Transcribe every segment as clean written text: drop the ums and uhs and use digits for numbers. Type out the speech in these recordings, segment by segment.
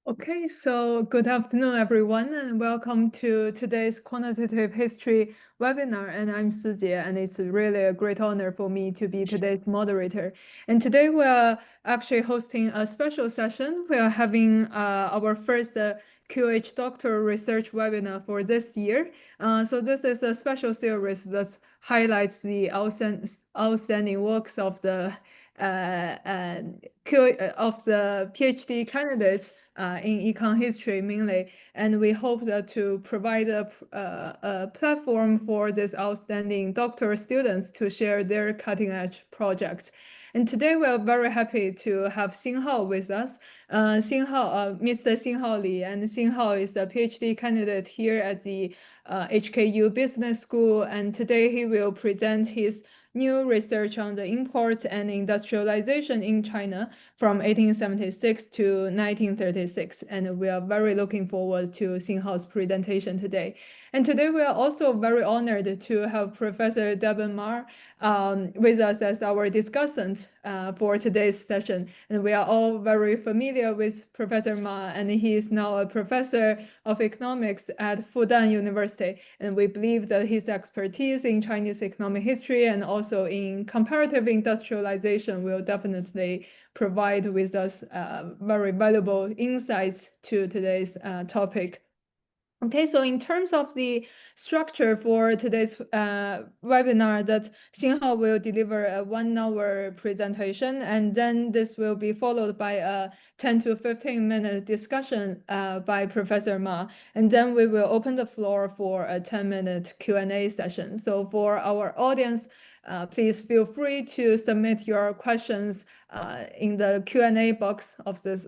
Okay, so good afternoon, everyone, and welcome to today's Quantitative History webinar. And I'm Sijie, and it's really a great honor for me to be today's moderator. And today we're actually hosting a special session. We are having our first QH doctoral research webinar for this year. So this is a special series that highlights the outstanding works of the PhD candidates in econ history mainly, and we hope that to provide a platform for these outstanding doctoral students to share their cutting-edge projects. And today we are very happy to have Xinhao with us. Mr. Xinhao Li, and Xinhao is a PhD candidate here at the HKU Business School, and today he will present his new research on the imports and industrialization in China from 1876 to 1936. And we are very looking forward to Xinhao's presentation today. And today we are also very honored to have Professor Devon Ma with us as our discussant for today's session. And we are all very familiar with Professor Ma, and he is now a professor of economics at Fudan University. And we believe that his expertise in Chinese economic history and also in comparative industrialization will definitely provide with us very valuable insights to today's topic. Okay, so in terms of the structure for today's webinar, that Xinhao will deliver a 1-hour presentation, and then this will be followed by a 10 to 15-minute discussion by Professor Ma, and then we will open the floor for a 10-minute Q&A session. So for our audience, please feel free to submit your questions in the Q&A box of this,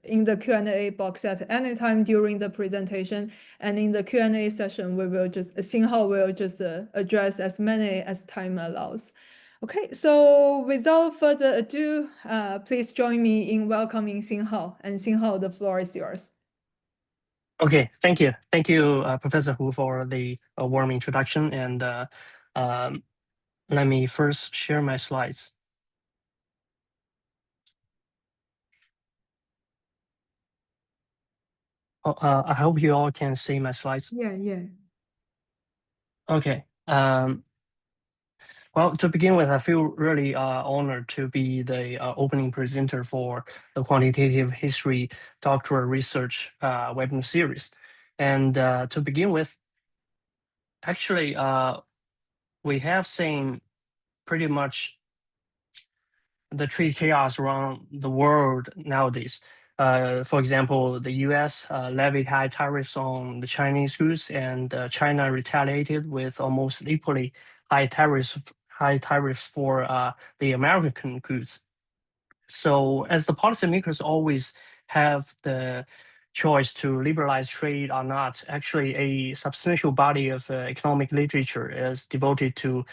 in the Q&A box at any time during the presentation. And in the Q&A session, Xinhao will just address as many as time allows. Okay, so without further ado, please join me in welcoming Xinhao. And Xinhao, the floor is yours. Okay, thank you. Thank you, Professor Hu, for the warm introduction. And let me first share my slides. I hope you all can see my slides. Yeah. Okay. Well, to begin with, I feel really honored to be the opening presenter for the Quantitative History Doctoral Research webinar series. And to begin with, actually, we have seen pretty much the trade chaos around the world nowadays. For example, the U.S. Levied high tariffs on the Chinese goods, and China retaliated with almost equally high tariffs for the American goods. So, as the policymakers always have the choice to liberalize trade or not, actually a substantial body of economic literature is devoted to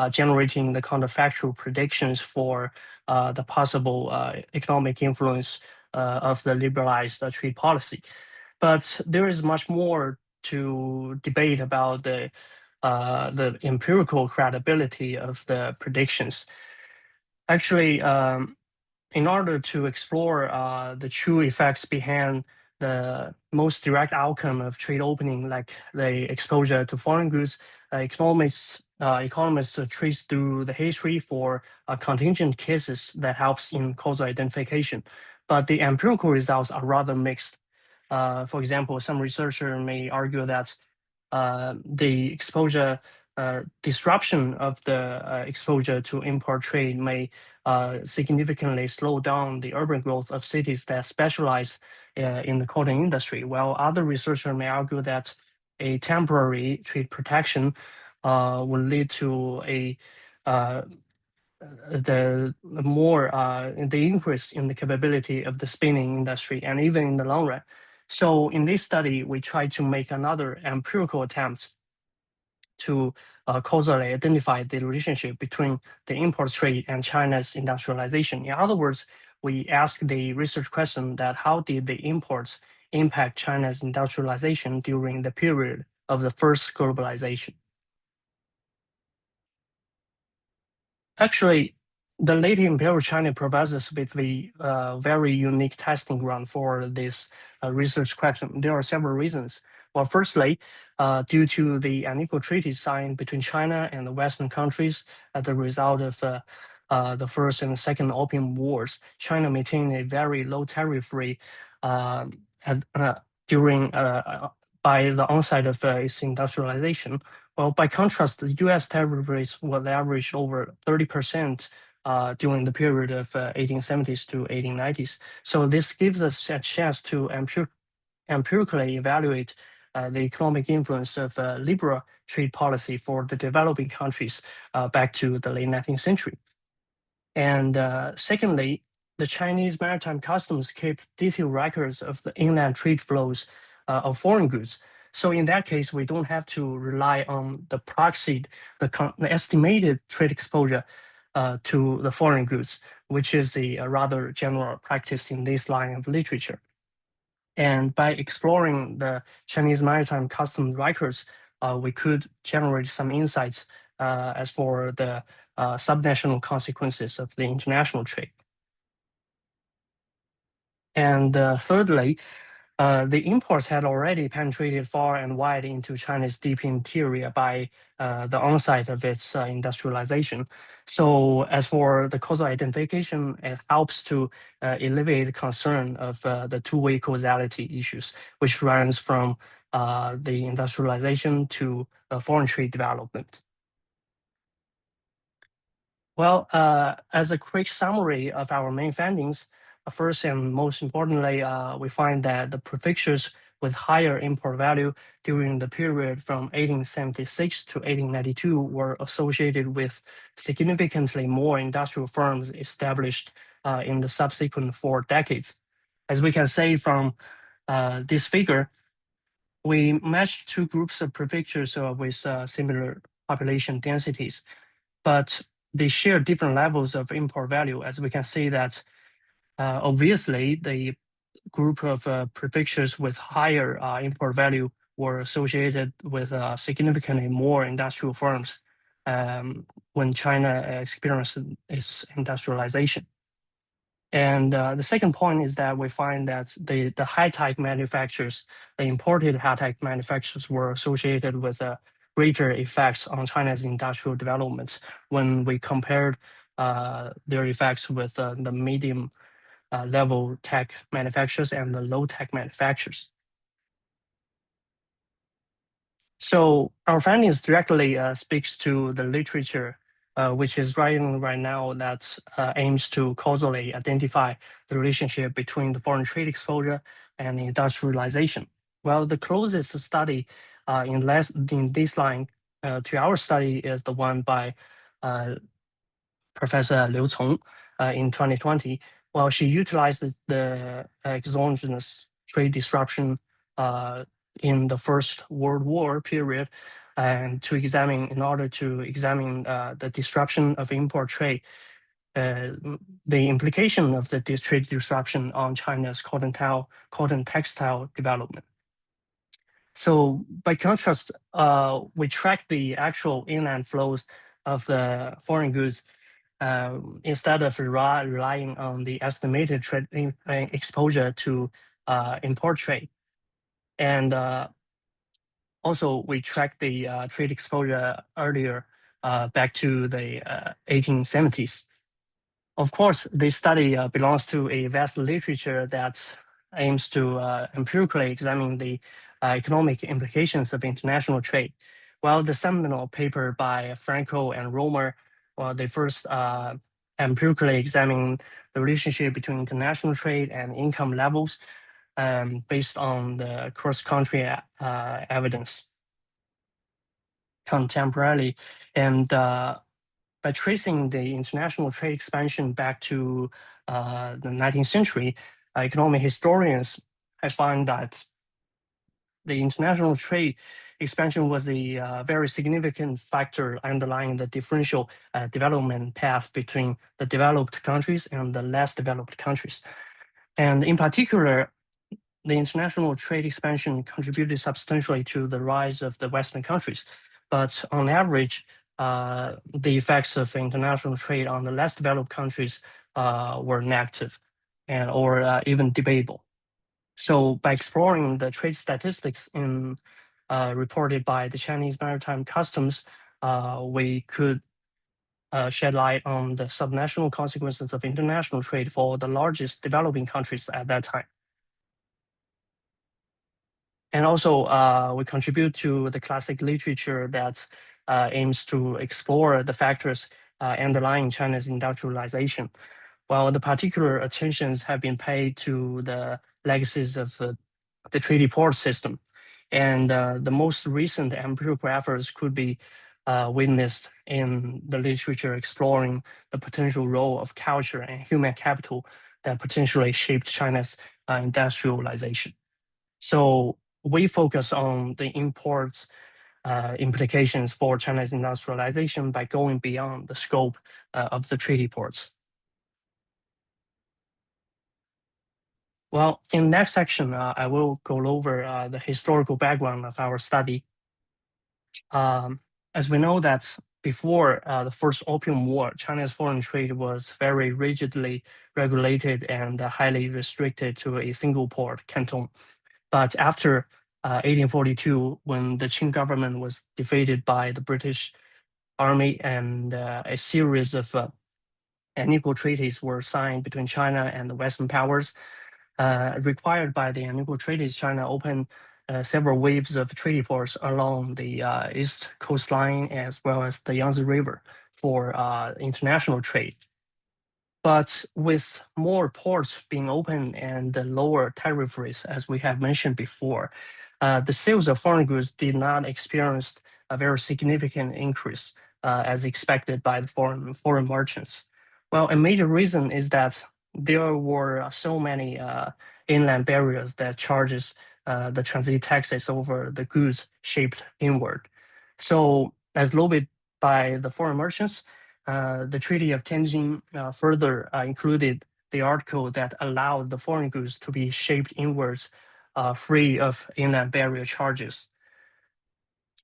generating the counterfactual predictions for the possible economic influence of the liberalized trade policy. But there is much more to debate about the empirical credibility of the predictions. Actually, in order to explore the true effects behind the most direct outcome of trade opening, like the exposure to foreign goods, economists trace through the history for contingent cases that helps in causal identification. But the empirical results are rather mixed. For example, some researcher may argue that the exposure disruption of the exposure to import trade may significantly slow down the urban growth of cities that specialize in the cotton industry, while other researchers may argue that a temporary trade protection will lead to the increase in the capability of the spinning industry, and even in the long run. So in this study, we try to make another empirical attempt to causally identify the relationship between the import trade and China's industrialization. In other words, we ask the research question that how did the imports impact China's industrialization during the period of the first globalization? Actually, the late Imperial China provides us with a very unique testing ground for this research question. There are several reasons. Well, firstly, due to the unequal treaty signed between China and the Western countries as a result of the First and Second Opium Wars, China maintained a very low tariff rate uh, during by the onset of its industrialization. Well, by contrast, the U.S. tariff rates will average over 30% during the period of 1870s to 1890s. So this gives us a chance to empirically evaluate the economic influence of liberal trade policy for the developing countries back to the late 19th century. And secondly, the Chinese Maritime Customs keep detailed records of the inland trade flows of foreign goods. So in that case, we don't have to rely on the proxy, the estimated trade exposure to the foreign goods, which is a rather general practice in this line of literature. And by exploring the Chinese Maritime Customs records, we could generate some insights as for the subnational consequences of the international trade. And thirdly, the imports had already penetrated far and wide into China's deep interior by the onset of its industrialization. So as for the causal identification, it helps to alleviate concern of the two-way causality issues, which runs from the industrialization to foreign trade development. Well, as a quick summary of our main findings, first and most importantly, we find that the prefectures with higher import value during the period from 1876 to 1892 were associated with significantly more industrial firms established in the subsequent 4 decades. As we can say from this figure, we matched 2 groups of prefectures with similar population densities, but they share different levels of import value. As we can see that obviously the group of prefectures with higher import value were associated with significantly more industrial firms when China experienced its industrialization. And the second point is that we find that the high-tech manufacturers, the imported high-tech manufacturers were associated with greater effects on China's industrial development when we compared their effects with the medium level tech manufacturers and the low tech manufacturers. So our findings directly speaks to the literature which is writing right now that aims to causally identify the relationship between the foreign trade exposure and industrialization. Well, the closest study in this line to our study is the one by Professor Liu Cong in 2020. Well, she utilized the exogenous trade disruption in the First World War period and in order to examine the disruption of import trade, the implication of the trade disruption on China's cotton textile development. So by contrast, we track the actual inland flows of the foreign goods instead of relying on the estimated trade exposure to import trade. And also, we track the trade exposure earlier back to the 1870s. Of course, this study belongs to a vast literature that aims to empirically examine the economic implications of international trade. While the seminal paper by Franco and Romer, they first empirically examined the relationship between international trade and income levels based on the cross-country evidence contemporarily. And by tracing the international trade expansion back to the 19th century, economic historians have found that the international trade expansion was a very significant factor underlying the differential development path between the developed countries and the less developed countries. And in particular, the international trade expansion contributed substantially to the rise of the Western countries. But on average, the effects of international trade on the less developed countries were negative or even debatable. So by exploring the trade statistics reported by the Chinese Maritime Customs, we could shed light on the subnational consequences of international trade for the largest developing countries at that time. And also, we contribute to the classic literature that aims to explore the factors underlying China's industrialization, while the particular attentions have been paid to the legacies of the treaty port system. And the most recent empirical efforts could be witnessed in the literature exploring the potential role of culture and human capital that potentially shaped China's industrialization. So we focus on the imports implications for China's industrialization by going beyond the scope of the treaty ports. Well, in the next section, I will go over the historical background of our study. As we know that before the First Opium War, China's foreign trade was very rigidly regulated and highly restricted to a single port, Canton. But after 1842, when the Qing government was defeated by the British Army and a series of unequal treaties were signed between China and the Western powers, required by the unequal treaties, China opened several waves of treaty ports along the east coastline as well as the Yangtze River for international trade. But with more ports being open and the lower tariff rates, as we have mentioned before, the sales of foreign goods did not experience a very significant increase as expected by the foreign merchants. Well, a major reason is that there were so many inland barriers that charges the transit taxes over the goods shipped inward. So as lobbied by the foreign merchants, the Treaty of Tianjin further included the article that allowed the foreign goods to be shipped inwards free of inland barrier charges.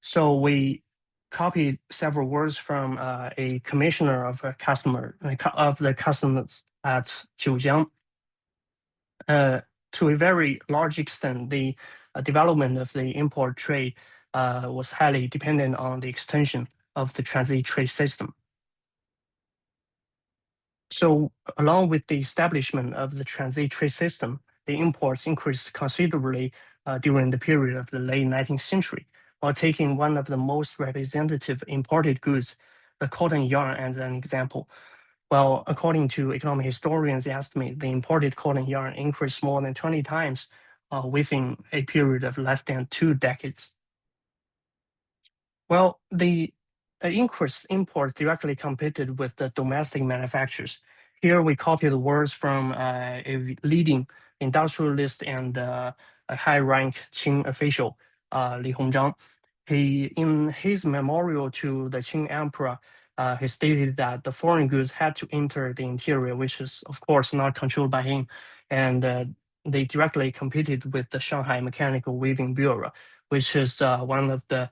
So we copied several words from a commissioner of the customs at Jiujiang. To a very large extent, the development of the import trade was highly dependent on the extension of the transit trade system. So along with the establishment of the transit trade system, the imports increased considerably during the period of the late 19th century. While taking one of the most representative imported goods, the cotton yarn, as an example. Well, according to economic historians' estimate, the imported cotton yarn increased more than 20 times within a period of less than 2 decades. Well, the increased imports directly competed with the domestic manufacturers. Here we copy the words from a leading industrialist and a high-rank Qing official, Li Hongzhang. In his memorial to the Qing emperor, he stated that the foreign goods had to enter the interior, which is, of course, not controlled by him, and they directly competed with the Shanghai Mechanical Weaving Bureau, which is one of the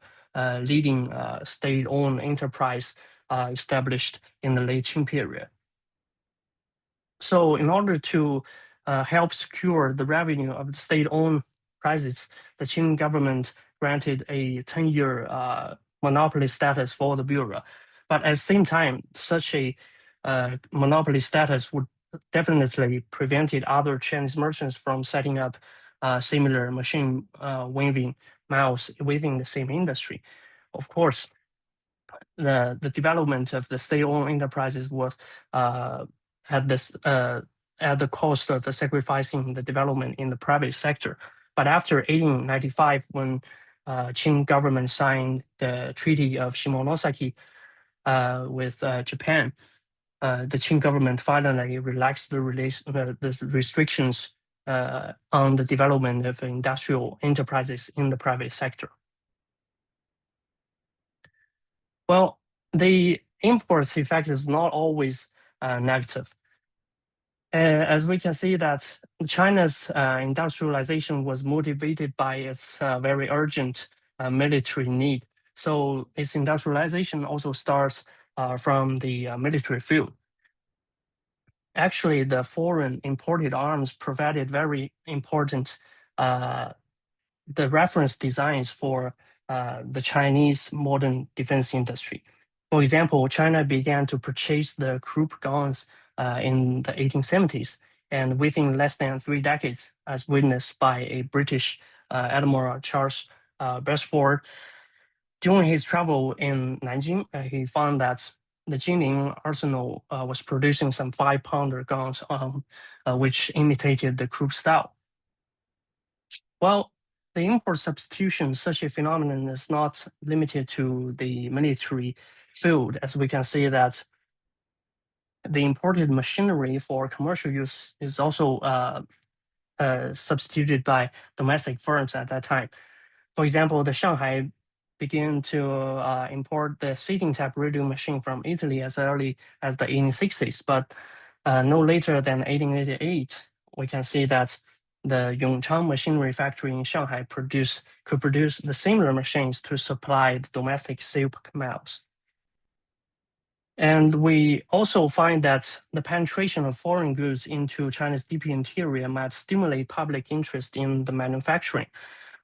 leading state-owned enterprise established in the late Qing period. So in order to help secure the revenue of the state-owned prizes, the Qing government granted a 10-year monopoly status for the bureau. But at the same time, such a monopoly status would definitely prevented other Chinese merchants from setting up similar machine weaving mills within the same industry. Of course, the development of the state-owned enterprises was at the cost of sacrificing the development in the private sector. But after 1895, when Qing government signed the Treaty of Shimonoseki with Japan, the Qing government finally relaxed the restrictions on the development of industrial enterprises in the private sector. Well, the imports effect is not always negative. As we can see that China's industrialization was motivated by its very urgent military need. So its industrialization also starts from the military field. Actually, the foreign imported arms provided very important the reference designs for the Chinese modern defense industry. For example, China began to purchase the Krupp guns in the 1870s, and within less than 3 decades, as witnessed by a British Admiral Charles Beresford. During his travel in Nanjing, he found that the Jilin arsenal was producing some 5-pounder guns, which imitated the Krupp style. Well, the import substitution, such a phenomenon, is not limited to the military field, as we can see that the imported machinery for commercial use is also substituted by domestic firms at that time. For example, the Shanghai began to import the seating type radio machine from Italy as early as the 1860s, but no later than 1888, we can see that the Yongchang Machinery Factory in Shanghai could produce the similar machines to supply the domestic silk mills. And we also find that the penetration of foreign goods into China's deep interior might stimulate public interest in the manufacturing.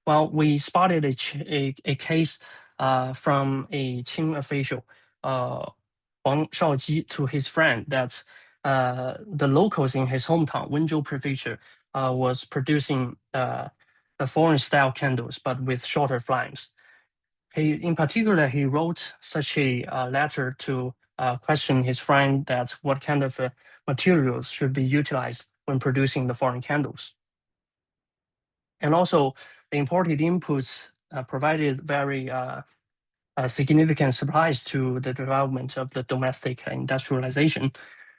Well, we spotted a case from a Qing official, Huang Shaoji, to his friend that the locals in his hometown, Wenzhou prefecture, was producing the foreign-style candles, but with shorter flames. In particular, he wrote such a letter to question his friend that what kind of materials should be utilized when producing the foreign candles. And also, the imported inputs provided very significant supplies to the development of the domestic industrialization.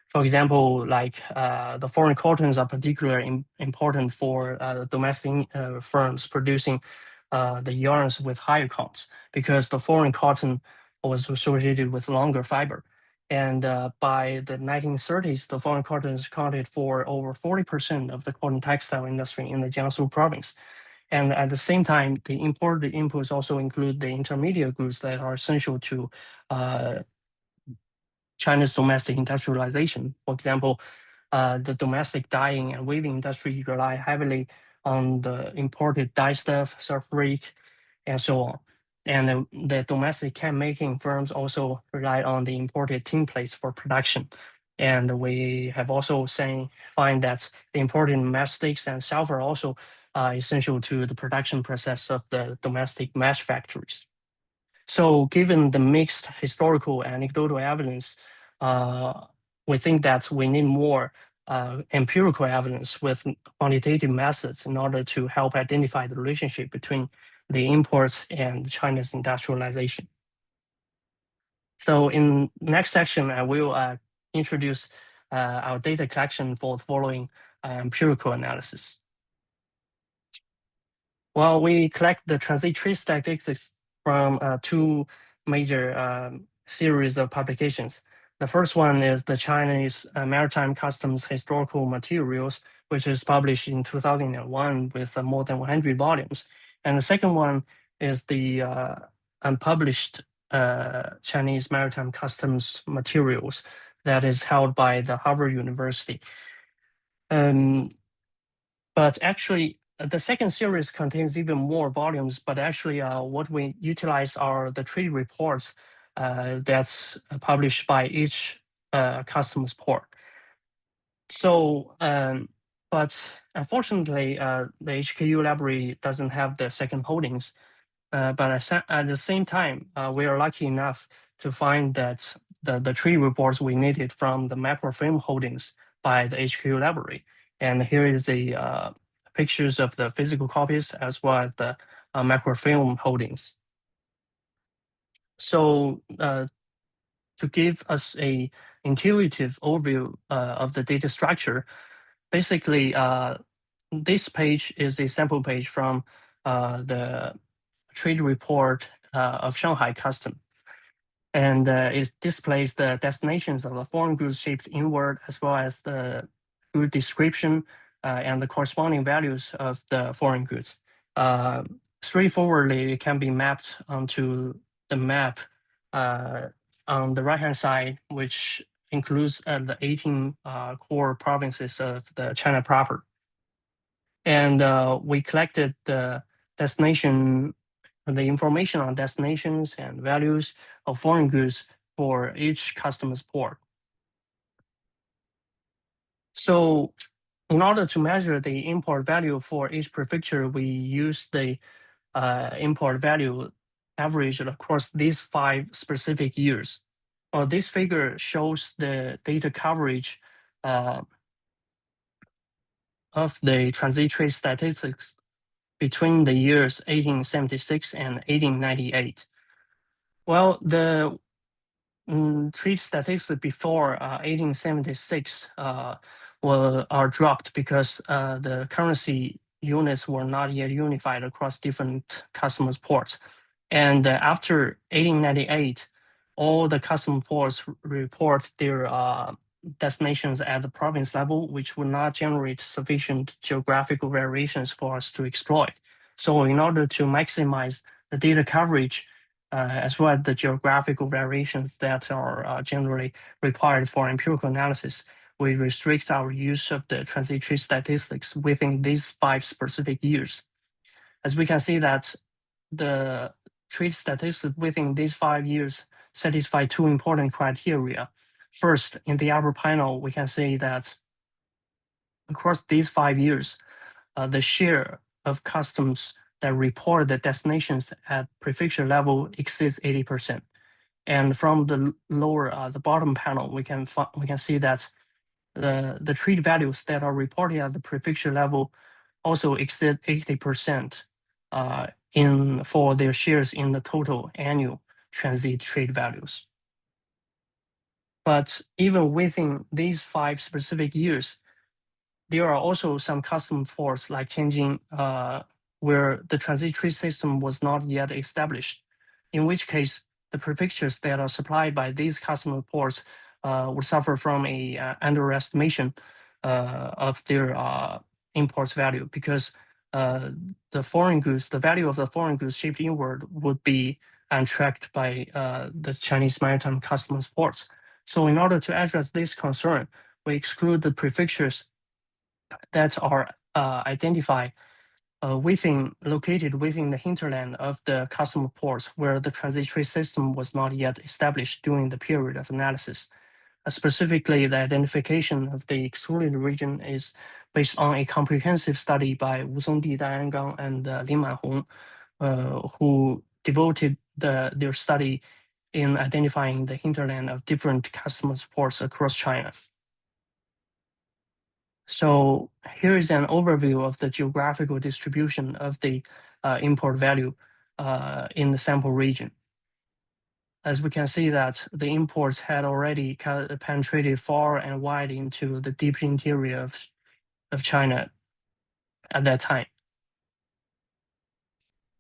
For example, like the foreign cottons are particularly important for domestic firms producing the yarns with higher costs, because the foreign cotton was associated with longer fiber. And by the 1930s, the foreign cottons accounted for over 40% of the cotton textile industry in the Jiangsu province. And at the same time, the imported inputs also include the intermediate goods that are essential to China's domestic industrialization. For example, the domestic dyeing and weaving industry rely heavily on the imported dye stuff, sulfuric, and so on. And the domestic can making firms also rely on the imported tin plates for production. And we have also find that the imported mastics and sulfur also essential to the production process of the domestic mesh factories. So given the mixed historical and anecdotal evidence, we think that we need more empirical evidence with quantitative methods in order to help identify the relationship between the imports and China's industrialization. So in next section, I will introduce our data collection for the following empirical analysis. Well, we collect the transit tree statistics from 2 major series of publications. The first one is the Chinese Maritime Customs Historical Materials, which is published in 2001 with more than 100 volumes. And the second one is the unpublished Chinese Maritime Customs Materials that is held by the Harvard University. But actually, the second series contains even more volumes, but actually what we utilize are the treaty reports that's published by each customs port. So, but unfortunately, the HKU library doesn't have the second holdings. But at the same time, we are lucky enough to find that the treaty reports we needed from the macrofilm holdings by the HKU library. And here is the pictures of the physical copies as well as the macrofilm holdings. So to give us a intuitive overview of the data structure, basically this page is a sample page from the trade report of Shanghai Custom. And it displays the destinations of the foreign goods shipped inward, as well as the good description and the corresponding values of the foreign goods. Straightforwardly, it can be mapped onto the map on the right-hand side, which includes the 18 core provinces of the China proper. And we collected the information on destinations and values of foreign goods for each customs port. So in order to measure the import value for each prefecture, we use the import value averaged across these 5 specific years. This figure shows the data coverage of the transit trade statistics between the years 1876 and 1898. Well, the trade statistics before 1876 are dropped because the currency units were not yet unified across different customs ports. And after 1898, all the customs ports report their destinations at the province level, which would not generate sufficient geographical variations for us to exploit. So in order to maximize the data coverage, as well as the geographical variations that are generally required for empirical analysis, we restrict our use of the transitory statistics within these 5 specific years. As we can see that the trade statistics within these 5 years satisfy 2 important criteria. First, in the upper panel, we can see that across these 5 years, the share of customs that report the destinations at prefecture level exceeds 80%. And from the the bottom panel, we can see that the trade values that are reported at the prefecture level also exceed 80% for their shares in the total annual transit trade values. But even within these 5 specific years, there are also some custom ports like Tianjin, where the transitory system was not yet established, in which case the prefectures that are supplied by these custom ports would suffer from a underestimation of their imports value, because the value of the foreign goods shipped inward would be untracked by the Chinese Maritime Customs ports. So in order to address this concern, we exclude the prefectures that are identified located within the hinterland of the customs ports where the transitory system was not yet established during the period of analysis. Specifically, the identification of the excluded region is based on a comprehensive study by Wu Songdi, Dan Yangang, and Lin Manhong, who devoted their study in identifying the hinterland of different customs ports across China. So here is an overview of the geographical distribution of the import value in the sample region. As we can see that the imports had already penetrated far and wide into the deep interior of China at that time.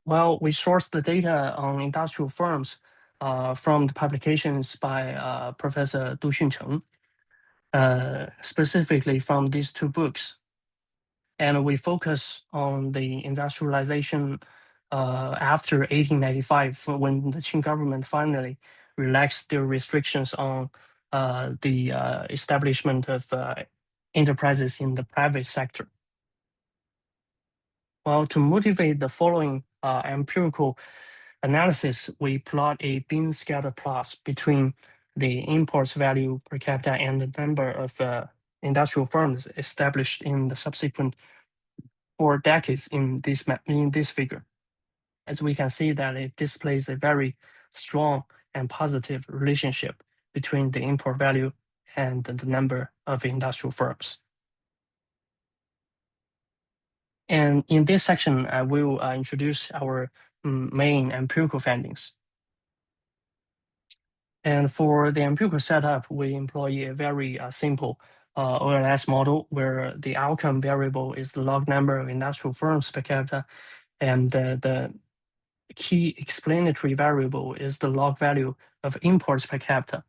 Well, we sourced the data on industrial firms from the publications by Professor Du Xuncheng, specifically from these 2 books. And we focus on the industrialization after 1895, when the Qing government finally relaxed their restrictions on the establishment of enterprises in the private sector. Well, to motivate the following empirical analysis, we plot a bin scatter plot between the imports value per capita and the number of industrial firms established in the subsequent 4 decades in this figure. As we can see that it displays a very strong and positive relationship between the import value and the number of industrial firms. And in this section, I will introduce our main empirical findings. And for the empirical setup, we employ a very simple OLS model where the outcome variable is the log number of industrial firms per capita, and the key explanatory variable is the log value of imports per capita.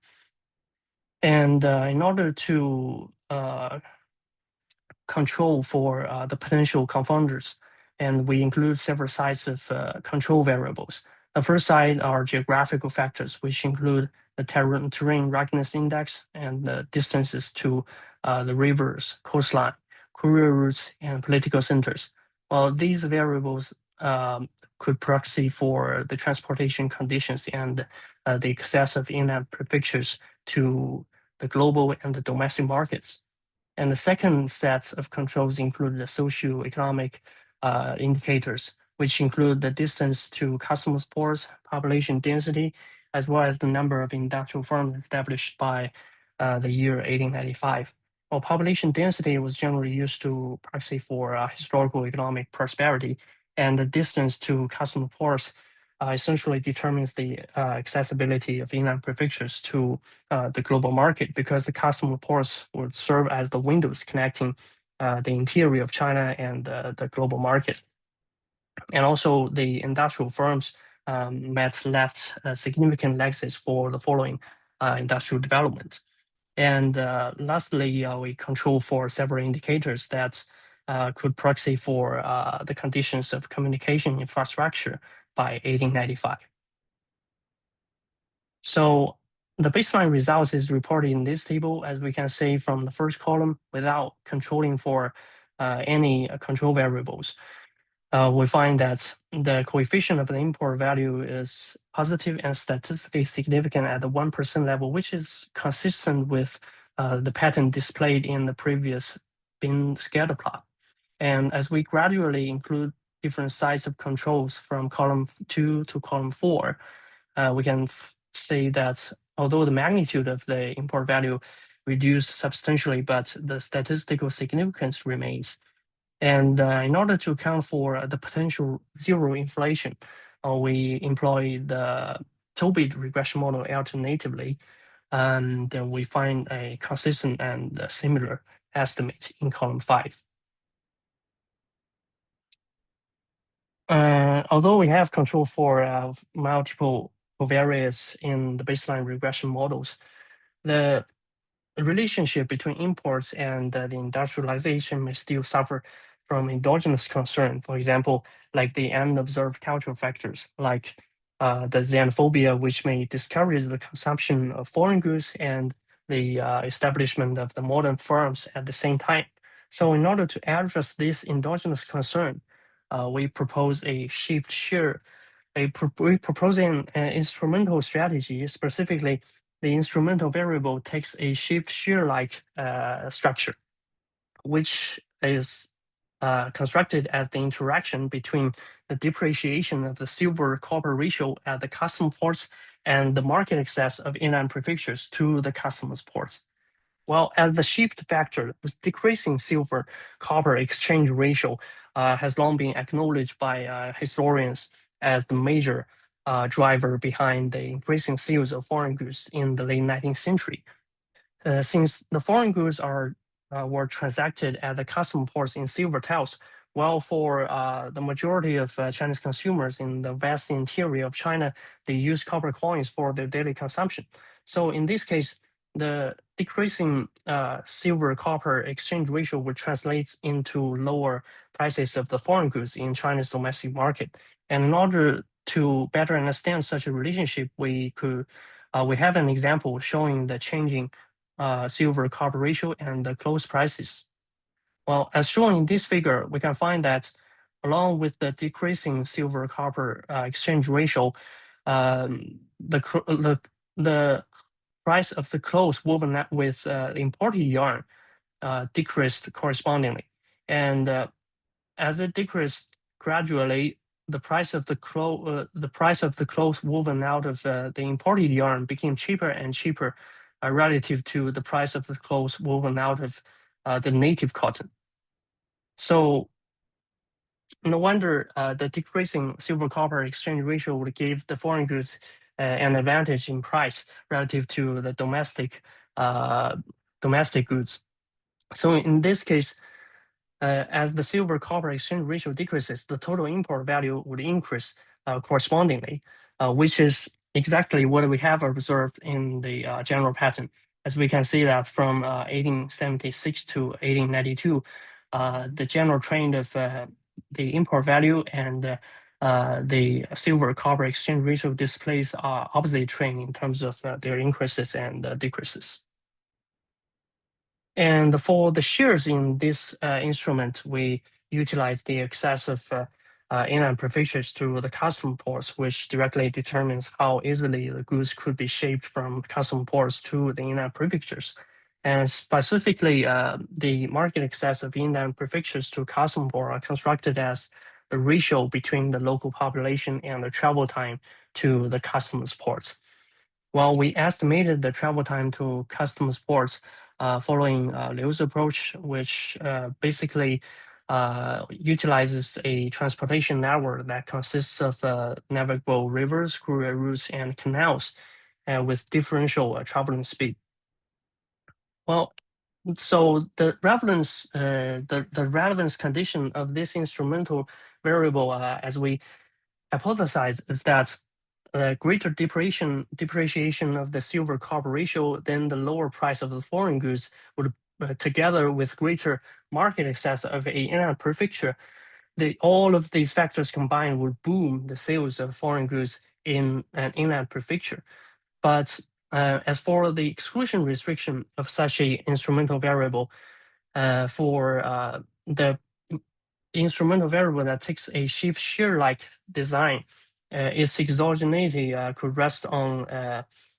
And in order to control for the potential confounders, and we include several sites of control variables. The first side are geographical factors, which include the terrain ruggedness index and the distances to the rivers, coastline, courier routes, and political centers. Well, these variables could proxy for the transportation conditions and the access of inland prefectures to the global and the domestic markets. And the second set of controls include the socio-economic indicators, which include the distance to customs ports, population density, as well as the number of industrial firms established by the year 1895. Well, population density was generally used to proxy for historical economic prosperity, and the distance to customs ports essentially determines the accessibility of inland prefectures to the global market, because the customs ports would serve as the windows connecting the interior of China and the global market. And also the industrial firms left significant legacies for the following industrial development. And lastly, we control for several indicators that could proxy for the conditions of communication infrastructure by 1895. So the baseline results is reported in this table, as we can see from the first column, without controlling for any control variables. We find that the coefficient of the import value is positive and statistically significant at the 1% level, which is consistent with the pattern displayed in the previous bin scatter plot. And as we gradually include different sides of controls from column 2 to column 4, we can say that although the magnitude of the import value reduced substantially, but the statistical significance remains. And in order to account for the potential zero inflation, we employ the Tobit regression model alternatively, and we find a consistent and similar estimate in column 5. Although we have control for multiple covariates in the baseline regression models, the relationship between imports and the industrialization may still suffer from endogenous concern. For example, like the unobserved cultural factors, like the xenophobia, which may discourage the consumption of foreign goods and the establishment of the modern firms at the same time. So in order to address this endogenous concern, we propose a shift shear. We propose an instrumental strategy. Specifically, the instrumental variable takes a shift shear-like structure, which is constructed as the interaction between the depreciation of the silver-copper ratio at the customs ports and the market access of inland prefectures to the customs ports. Well, as the shift factor, the decreasing silver-copper exchange ratio has long been acknowledged by historians as the major driver behind the increasing sales of foreign goods in the late 19th century. Since the foreign goods were transacted at the customs ports in silver taels, while for the majority of Chinese consumers in the vast interior of China, they use copper coins for their daily consumption. So in this case, the decreasing silver-copper exchange ratio would translate into lower prices of the foreign goods in China's domestic market. And in order to better understand such a relationship, we have an example showing the changing silver-copper ratio and the close prices. Well, as shown in this figure, we can find that along with the decreasing silver-copper exchange ratio, the price of the clothes woven with imported yarn decreased correspondingly. And as it decreased gradually, the price of the clothes woven out of the imported yarn became cheaper and cheaper relative to the price of the clothes woven out of the native cotton. So no wonder the decreasing silver-copper exchange ratio would give the foreign goods an advantage in price relative to the domestic goods. So in this case, as the silver-copper exchange ratio decreases, the total import value would increase correspondingly, which is exactly what we have observed in the general pattern. As we can see that from 1876 to 1892, the general trend of the import value and the silver-copper exchange ratio displays are opposite trend in terms of their increases and decreases. And for the shares in this instrument, we utilize the excess of inland prefectures through the custom ports, which directly determines how easily the goods could be shipped from custom ports to the inland prefectures. And specifically, the market excess of inland prefectures to custom port are constructed as the ratio between the local population and the travel time to the customs ports. Well, we estimated the travel time to customs ports following Liu's approach, which basically utilizes a transportation network that consists of navigable rivers, courier routes, and canals with differential traveling speed. Well, so the relevance condition of this instrumental variable, as we hypothesize, is that greater depreciation of the silver-copper ratio than the lower price of the foreign goods would, together with greater market access of a inland prefecture, all of these factors combined would boom the sales of foreign goods in an inland prefecture. But as for the exclusion restriction of such a instrumental variable, for the instrumental variable that takes a shift shear-like design, its exogeneity could rest on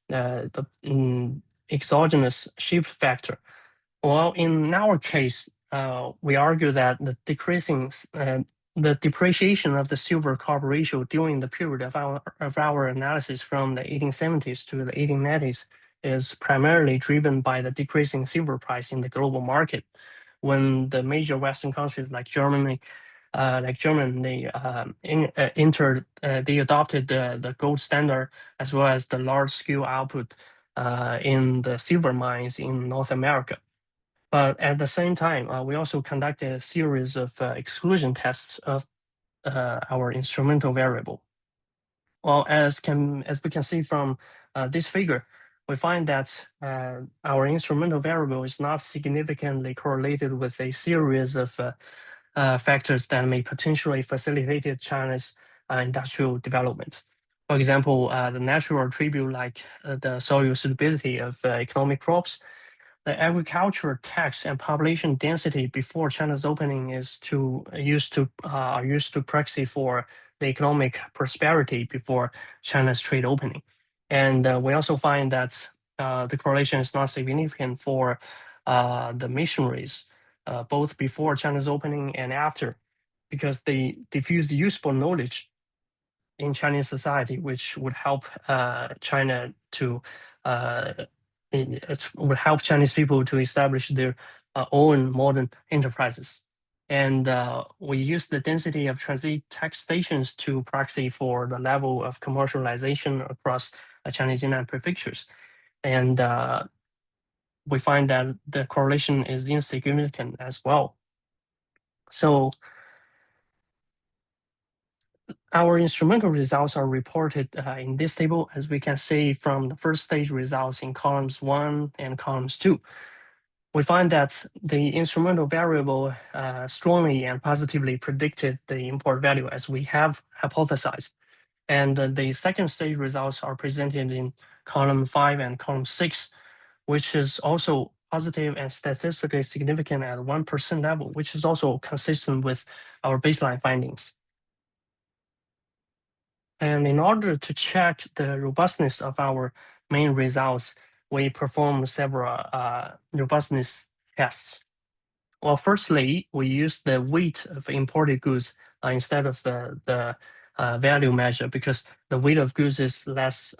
the exogenous shift factor. Well, in our case, we argue that the depreciation of the silver-copper ratio during the period of our analysis from the 1870s to the 1890s is primarily driven by the decreasing silver price in the global market, when the major Western countries like Germany, they adopted the gold standard as well as the large-scale output in the silver mines in North America. But at the same time, we also conducted a series of exclusion tests of our instrumental variable. Well, as we can see from this figure, we find that our instrumental variable is not significantly correlated with a series of factors that may potentially facilitate China's industrial development. For example, the natural attribute like the soil suitability of economic crops, the agricultural tax and population density before China's opening is used to proxy for the economic prosperity before China's trade opening. And we also find that the correlation is not significant for the missionaries, both before China's opening and after, because they diffused useful knowledge in Chinese society, which would help China to it would help Chinese people to establish their own modern enterprises. And we use the density of transit tax stations to proxy for the level of commercialization across Chinese inland prefectures. And we find that the correlation is insignificant as well. So our instrumental results are reported in this table, as we can see from the first stage results in columns 1 and columns 2. We find that the instrumental variable strongly and positively predicted the import value as we have hypothesized. And the second stage results are presented in column 5 and column 6, which is also positive and statistically significant at 1% level, which is also consistent with our baseline findings. And in order to check the robustness of our main results, we performed several robustness tests. Well, firstly, we used the weight of imported goods instead of the value measure, because the weight of goods is less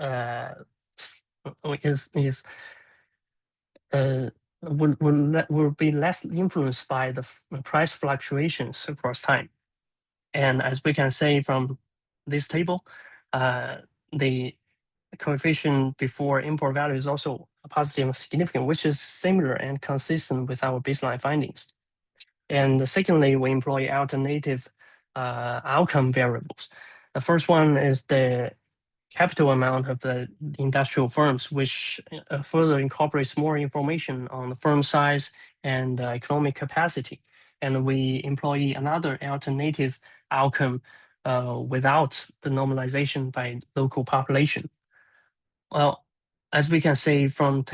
will be less influenced by the price fluctuations across time. And as we can see from this table, the coefficient before import value is also positive and significant, which is similar and consistent with our baseline findings. And secondly, we employ alternative outcome variables. The first one is the capital amount of the industrial firms, which further incorporates more information on the firm size and economic capacity. And we employ another alternative outcome without the normalization by local population. Well, as we can see from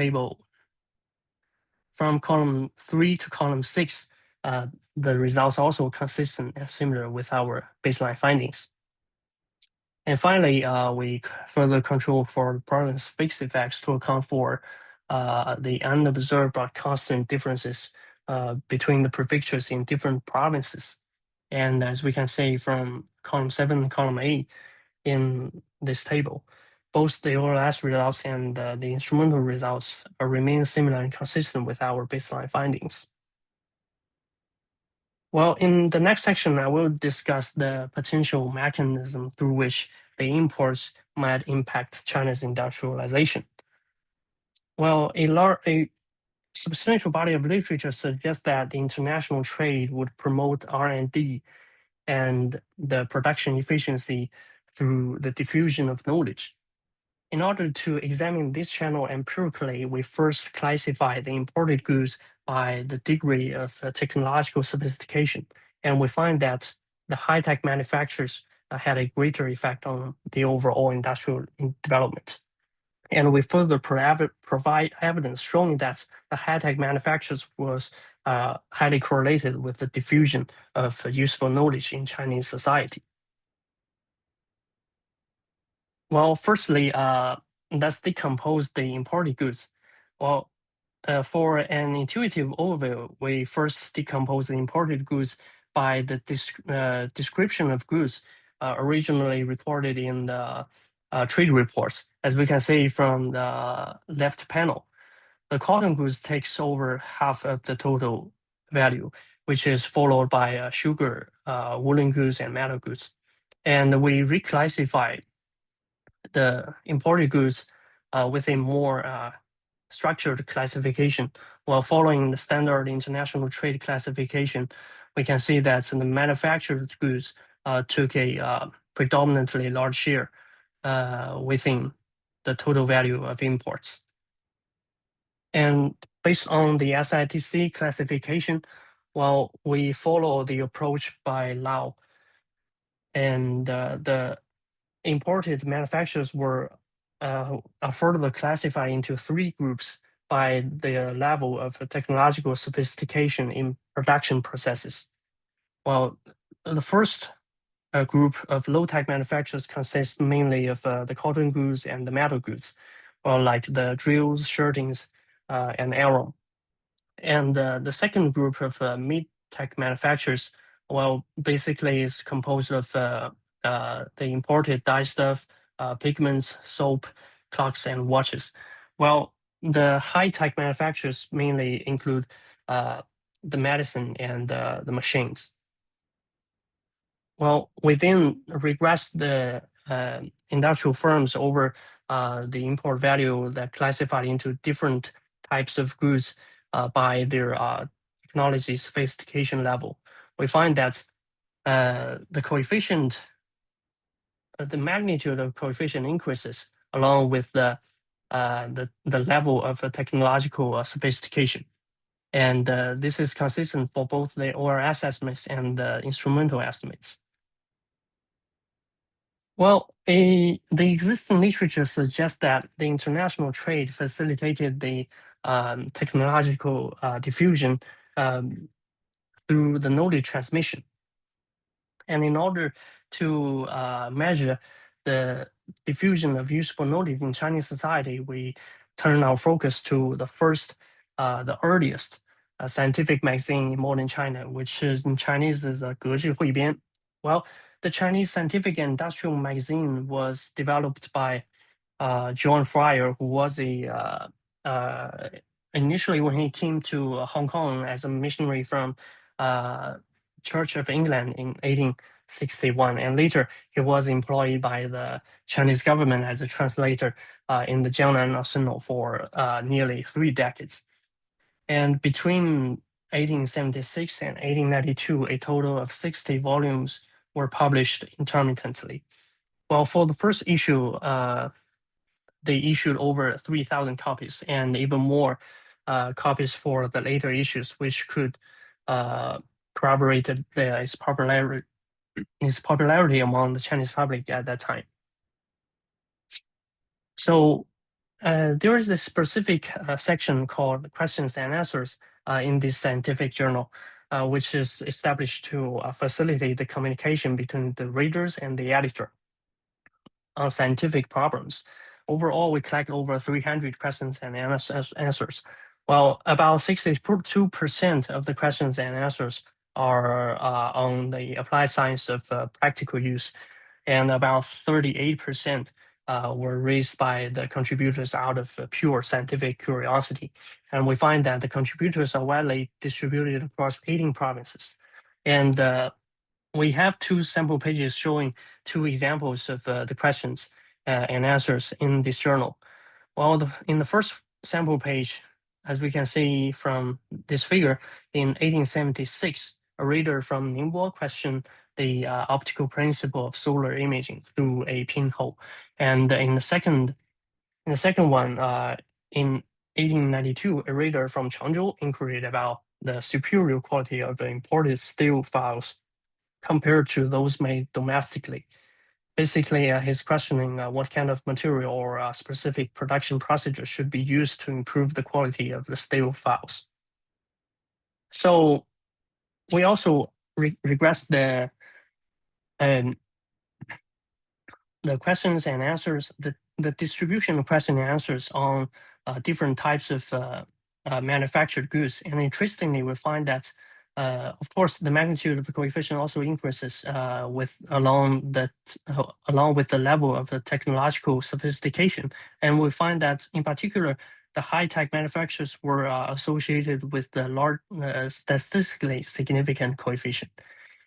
column 3 to column 6, the results are also consistent and similar with our baseline findings. And finally, we further control for province fixed effects to account for the unobserved but constant differences between the prefectures in different provinces. And as we can see from column 7 and column 8 in this table, both the OLS results and the instrumental results remain similar and consistent with our baseline findings. Well, in the next section, I will discuss the potential mechanism through which the imports might impact China's industrialization. Well, a substantial body of literature suggests that the international trade would promote R&D and the production efficiency through the diffusion of knowledge. In order to examine this channel empirically, we first classify the imported goods by the degree of technological sophistication. And we find that the high-tech manufacturers had a greater effect on the overall industrial development. And we further provide evidence showing that the high-tech manufacturers was highly correlated with the diffusion of useful knowledge in Chinese society. Well, firstly, let's decompose the imported goods. Well, for an intuitive overview, we first decompose the imported goods by the description of goods originally recorded in the trade reports. As we can see from the left panel, the cotton goods takes over half of the total value, which is followed by sugar, woolen goods, and metal goods. And we reclassify the imported goods with a more structured classification. While following the standard international trade classification, we can see that the manufactured goods took a predominantly large share within the total value of imports. And based on the SITC classification, while we follow the approach by Lau, and the imported manufacturers were further classified into 3 groups by the level of technological sophistication in production processes. Well, the first group of low-tech manufacturers consists mainly of the cotton goods and the metal goods, well, like the drills, shirtings, and iron. And the second group of mid-tech manufacturers, well, basically is composed of the imported dye stuff, pigments, soap, clocks, and watches. Well, the high-tech manufacturers mainly include the medicine and the machines. Well, within regress the industrial firms over the import value that classified into different types of goods by their technology sophistication level. We find that the coefficient, the magnitude of coefficient increases along with the level of technological sophistication. And this is consistent for both the ORS estimates and the instrumental estimates. Well, the existing literature suggests that the international trade facilitated the technological diffusion through the knowledge transmission. And in order to measure the diffusion of useful knowledge in Chinese society, we turn our focus to the earliest scientific magazine in modern China, which is in Chinese is 格致汇编. Well, the Chinese Scientific and Industrial magazine was developed by John Fryer, who was initially when he came to Hong Kong as a missionary from Church of England in 1861, and later he was employed by the Chinese government as a translator in the Jiangnan Arsenal for nearly 3 decades. And between 1876 and 1892, a total of 60 volumes were published intermittently. Well, for the first issue, they issued over 3,000 copies and even more copies for the later issues, which could corroborate its popularity its popularity among the Chinese public at that time. So there is a specific section called questions and answers in this scientific journal, which is established to facilitate the communication between the readers and the editor on scientific problems. Overall, we collect over 300 questions and answers. Well, about 62% of the questions and answers are on the applied science of practical use, and about 38% were raised by the contributors out of pure scientific curiosity. And we find that the contributors are widely distributed across 18 provinces. And we have 2 sample pages showing 2 examples of the questions and answers in this journal. Well, in the first sample page, as we can see from this figure, in 1876, a reader from Ningbo questioned the optical principle of solar imaging through a pinhole. And in the second one, in 1892, a reader from Changzhou inquired about the superior quality of the imported steel files compared to those made domestically. Basically, he's questioning what kind of material or specific production procedure should be used to improve the quality of the steel files. So we also regress the questions and answers, the distribution of question and answers on different types of manufactured goods. And interestingly, we find that, of course, the magnitude of the coefficient also increases along with the level of the technological sophistication. And we find that, in particular, the high-tech manufacturers were associated with the large statistically significant coefficient.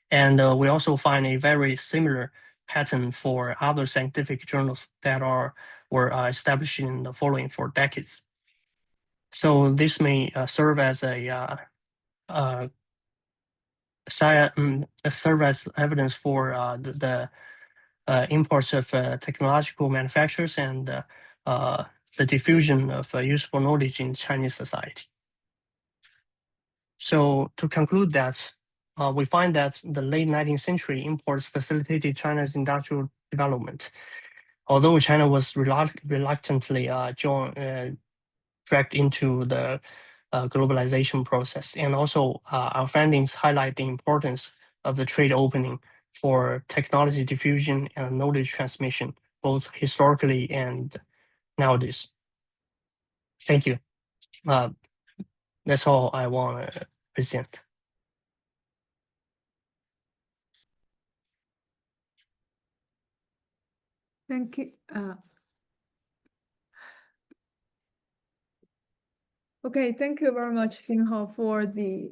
And we also find a very similar pattern for other scientific journals that were established in the following 4 decades. So this may serve as evidence for the imports of technological manufacturers and the diffusion of useful knowledge in Chinese society. So to conclude that, we find that the late 19th century imports facilitated China's industrial development. Although China was reluctantly dragged into the globalization process. And also our findings highlight the importance of the trade opening for technology diffusion and knowledge transmission, both historically and nowadays. Thank you. That's all I want to present. Thank you. Okay, thank you very much, Xinhao, for the.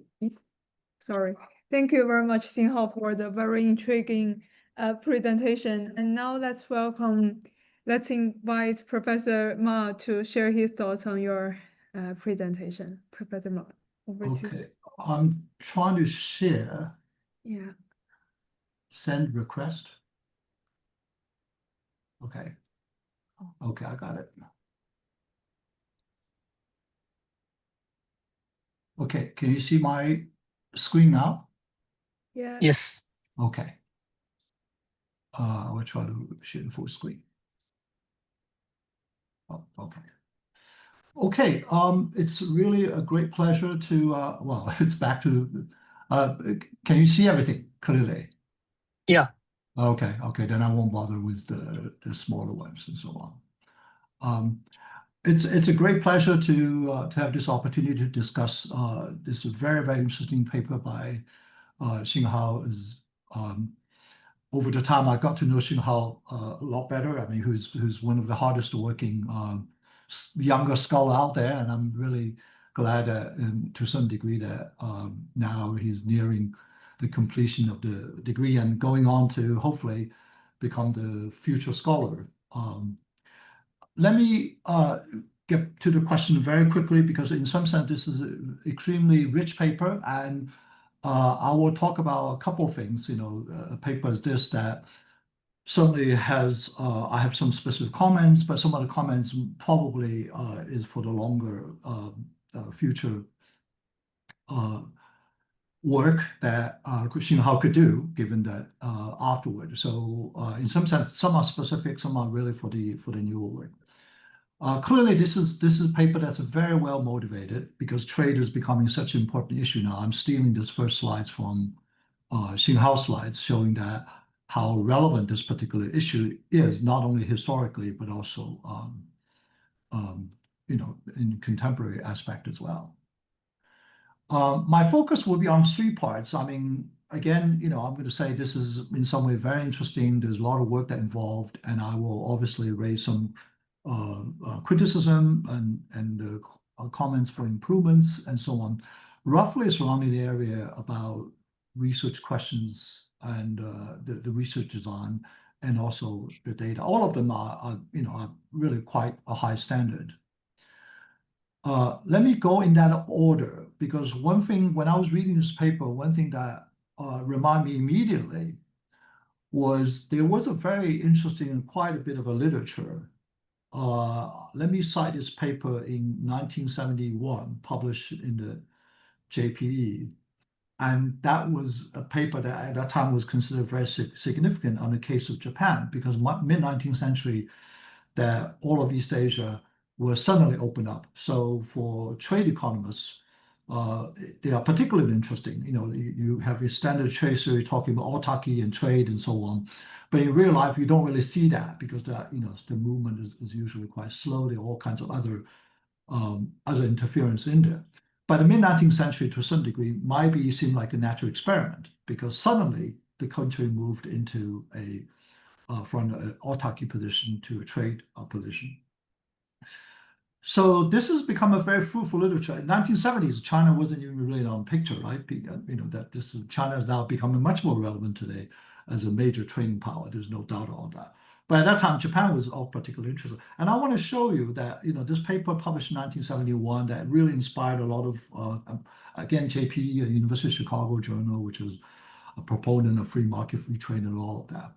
Sorry, thank you very much, Xinhao, for the very intriguing presentation. And now let's invite Professor Ma to share his thoughts on your presentation. Professor Ma, over to you. Okay, I'm trying to share. Yeah. Send request. Okay. Okay, I got it. Okay, can you see my screen now? Yeah. Yes. Okay. I will try to share the full screen. Oh, okay. Okay, it's really a great pleasure to, well, it's back to, can you see everything clearly? Yeah. Okay, then I won't bother with the smaller ones and so on. It's a great pleasure to have this opportunity to discuss this very, very interesting paper by Xinhao. Over the time I got to know Xinhao a lot better. I mean, who's one of the hardest working younger scholar out there, and I'm really glad that, to some degree, that now he's nearing the completion of the degree and going on to hopefully become the future scholar. Let me get to the question very quickly, because in some sense this is an extremely rich paper, and I will talk about a couple of things. A paper is this that certainly has, I have some specific comments, but some of the comments probably is for the longer future work that Xinhao could do, given that afterward. So in some sense, some are specific, some are really for the newer work. Clearly, this is a paper that's very well motivated because trade is becoming such an important issue now. I'm stealing this first slides from Xinhao slides showing that how relevant this particular issue is, not only historically, but also in contemporary aspect as well. My focus will be on 3 parts. I mean, again, I'm going to say this is in some way very interesting. There's a lot of work that involved, and I will obviously raise some criticism and comments for improvements and so on, roughly surrounding the area about research questions and the research design and also the data. All of them are really quite a high standard. Let me go in that order, because one thing, when I was reading this paper, one thing that reminded me immediately was there was a very interesting and quite a bit of a literature. Let me cite this paper in 1971, published in the JPE. And that was a paper that at that time was considered very significant on the case of Japan, because mid-19th century, that all of East Asia were suddenly opened up. So for trade economists, they are particularly interesting. You have a standard trade theory talking about autarky and trade and so on. But in real life, you don't really see that because the movement is usually quite slow. There are all kinds of other interference in there. By the mid-19th century, to some degree, might seem like a natural experiment because suddenly the country moved into from an autarky position to a trade position. So this has become a very fruitful literature. In 1970s, China wasn't even really on picture, right? China is now becoming much more relevant today as a major trading power. There's no doubt on that. But at that time, Japan was of particular interest. And I want to show you that this paper published in 1971 that really inspired a lot of, again, JP, University of Chicago Journal, which was a proponent of free market, free trade, and all of that.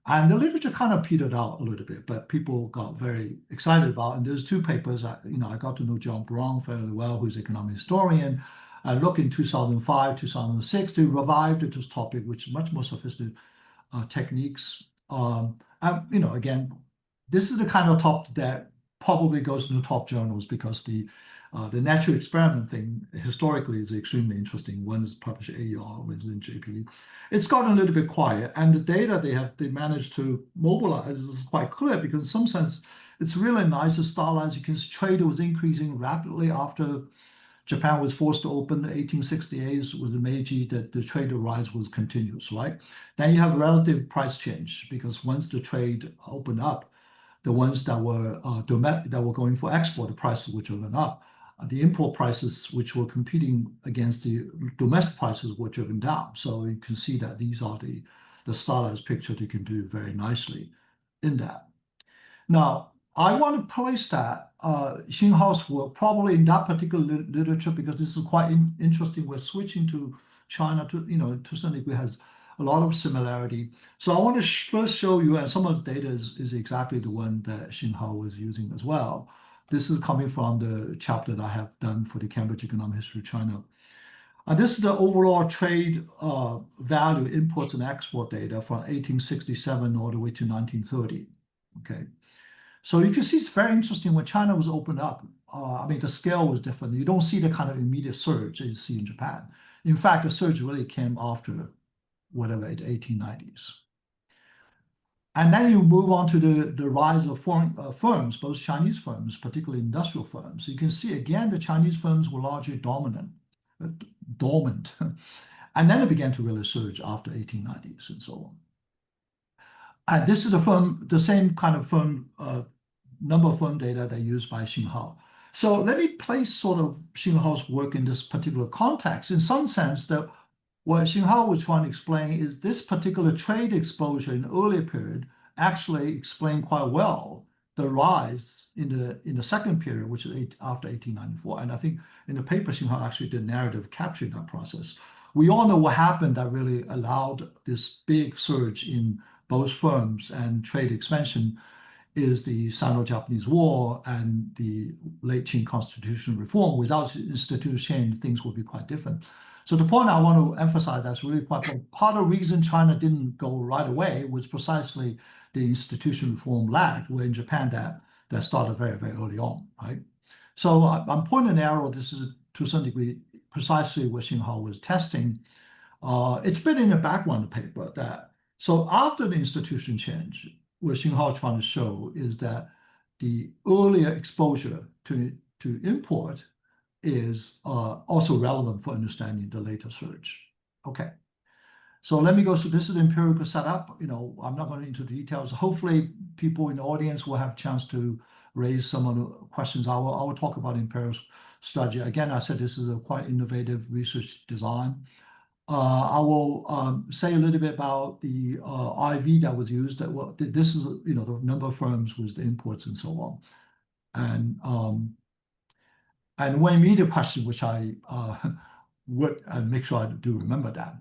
And the literature kind of petered out a little bit, but people got very excited about it. And there's 2 papers that, I got to know John Brown fairly well, who's an economic historian. I looked in 2005, 2006 to revive this topic, which is much more sophisticated techniques. Again, this is the kind of topic that probably goes into top journals because the natural experiment thing historically is extremely interesting. One is published AER, one is in JP. It's gotten a little bit quiet, and the data they managed to mobilize is quite clear because in some sense it's really nice to stylize because trade was increasing rapidly after Japan was forced to open. 1868 with the Meiji, that the trade rise was continuous, right? Then you have relative price change because once the trade opened up, the ones that were going for export, the prices which went up. The import prices, which were competing against the domestic prices, were driven down. So you can see that these are the stylized picture you can do very nicely in that. Now, I want to place that Xinhao's work probably in that particular literature because this is quite interesting. We're switching to China to some degree has a lot of similarity. So I want to first show you, and some of the data is exactly the one that Xinhao was using as well. This is coming from the chapter that I have done for the Cambridge Economic History of China. This is the overall trade value, imports and export data from 1867 all the way to 1930. Okay. So you can see it's very interesting when China was opened up. I mean, the scale was different. You don't see the kind of immediate surge that you see in Japan. In fact, the surge really came after whatever, the 1890s. And then you move on to the rise of foreign firms, both Chinese firms, particularly industrial firms. You can see again the Chinese firms were largely dormant. And then it began to really surge after 1890s and so on. And this is the same kind of firm, number of firm data that used by Xinhao. So let me place sort of Xinhao's work in this particular context. In some sense, that what Xinhao was trying to explain is this particular trade exposure in the earlier period actually explained quite well the rise in the second period, which is after 1894. And I think in the paper, Xinhao actually did narrative capturing that process. We all know what happened that really allowed this big surge in both firms and trade expansion is the Sino-Japanese War and the late Qing constitutional reform. Without institutional change, things would be quite different. So the point I want to emphasize that's really quite important. Part of the reason China didn't go right away was precisely the institution reform lag, where in Japan that started very, very early on, right? So I'm pointing an arrow. This is to some degree precisely what Xinhao was testing. It's been in the background of the paper that, so after the institution change, what Xinhao trying to show is that the earlier exposure to import is also relevant for understanding the later surge. Okay. So let me go. So this is the empirical setup. I'm not going into the details. Hopefully people in the audience will have a chance to raise some of the questions. I will talk about empirical strategy. Again, I said this is a quite innovative research design. I will say a little bit about the IV that was used. This is, the number of firms with the imports and so on. And one immediate question, which I would make sure I do remember that.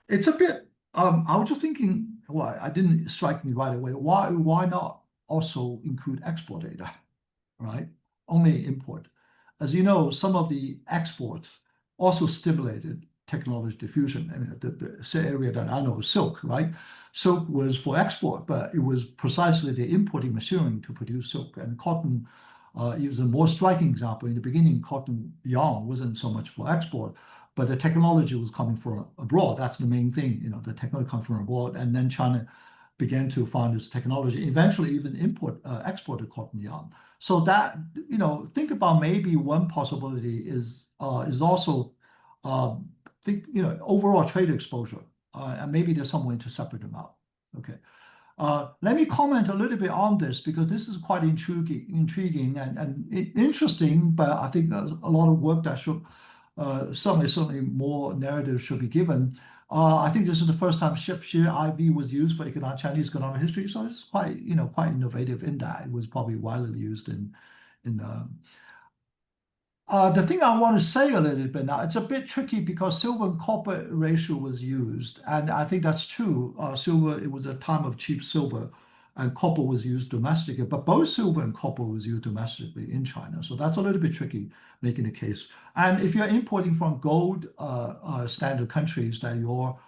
It's a bit, I was just thinking, well, I didn't strike me right away. Why not also include export data, right? Only import. As you know, some of the exports also stimulated technology diffusion. I mean, the area that I know is silk, right? Silk was for export, but it was precisely the importing machinery to produce silk. And cotton is a more striking example. In the beginning, cotton yarn wasn't so much for export, but the technology was coming from abroad. That's the main thing, the technology comes from abroad. And then China began to find this technology, eventually even exported cotton yarn. So that, think about maybe one possibility is also overall trade exposure, and maybe there's some way to separate them out. Okay. Let me comment a little bit on this because this is quite intriguing and interesting, but I think there's a lot of work that should, certainly more narrative should be given. I think this is the first time shear IV was used for Chinese economic history, so it's quite innovative in that. It was probably widely used in the thing I want to say a little bit now, it's a bit tricky because silver and copper ratio was used, and I think that's true. Silver, it was a time of cheap silver, and copper was used domestically, but both silver and copper was used domestically in China. So that's a little bit tricky making the case. And if you're importing from gold standard countries, that your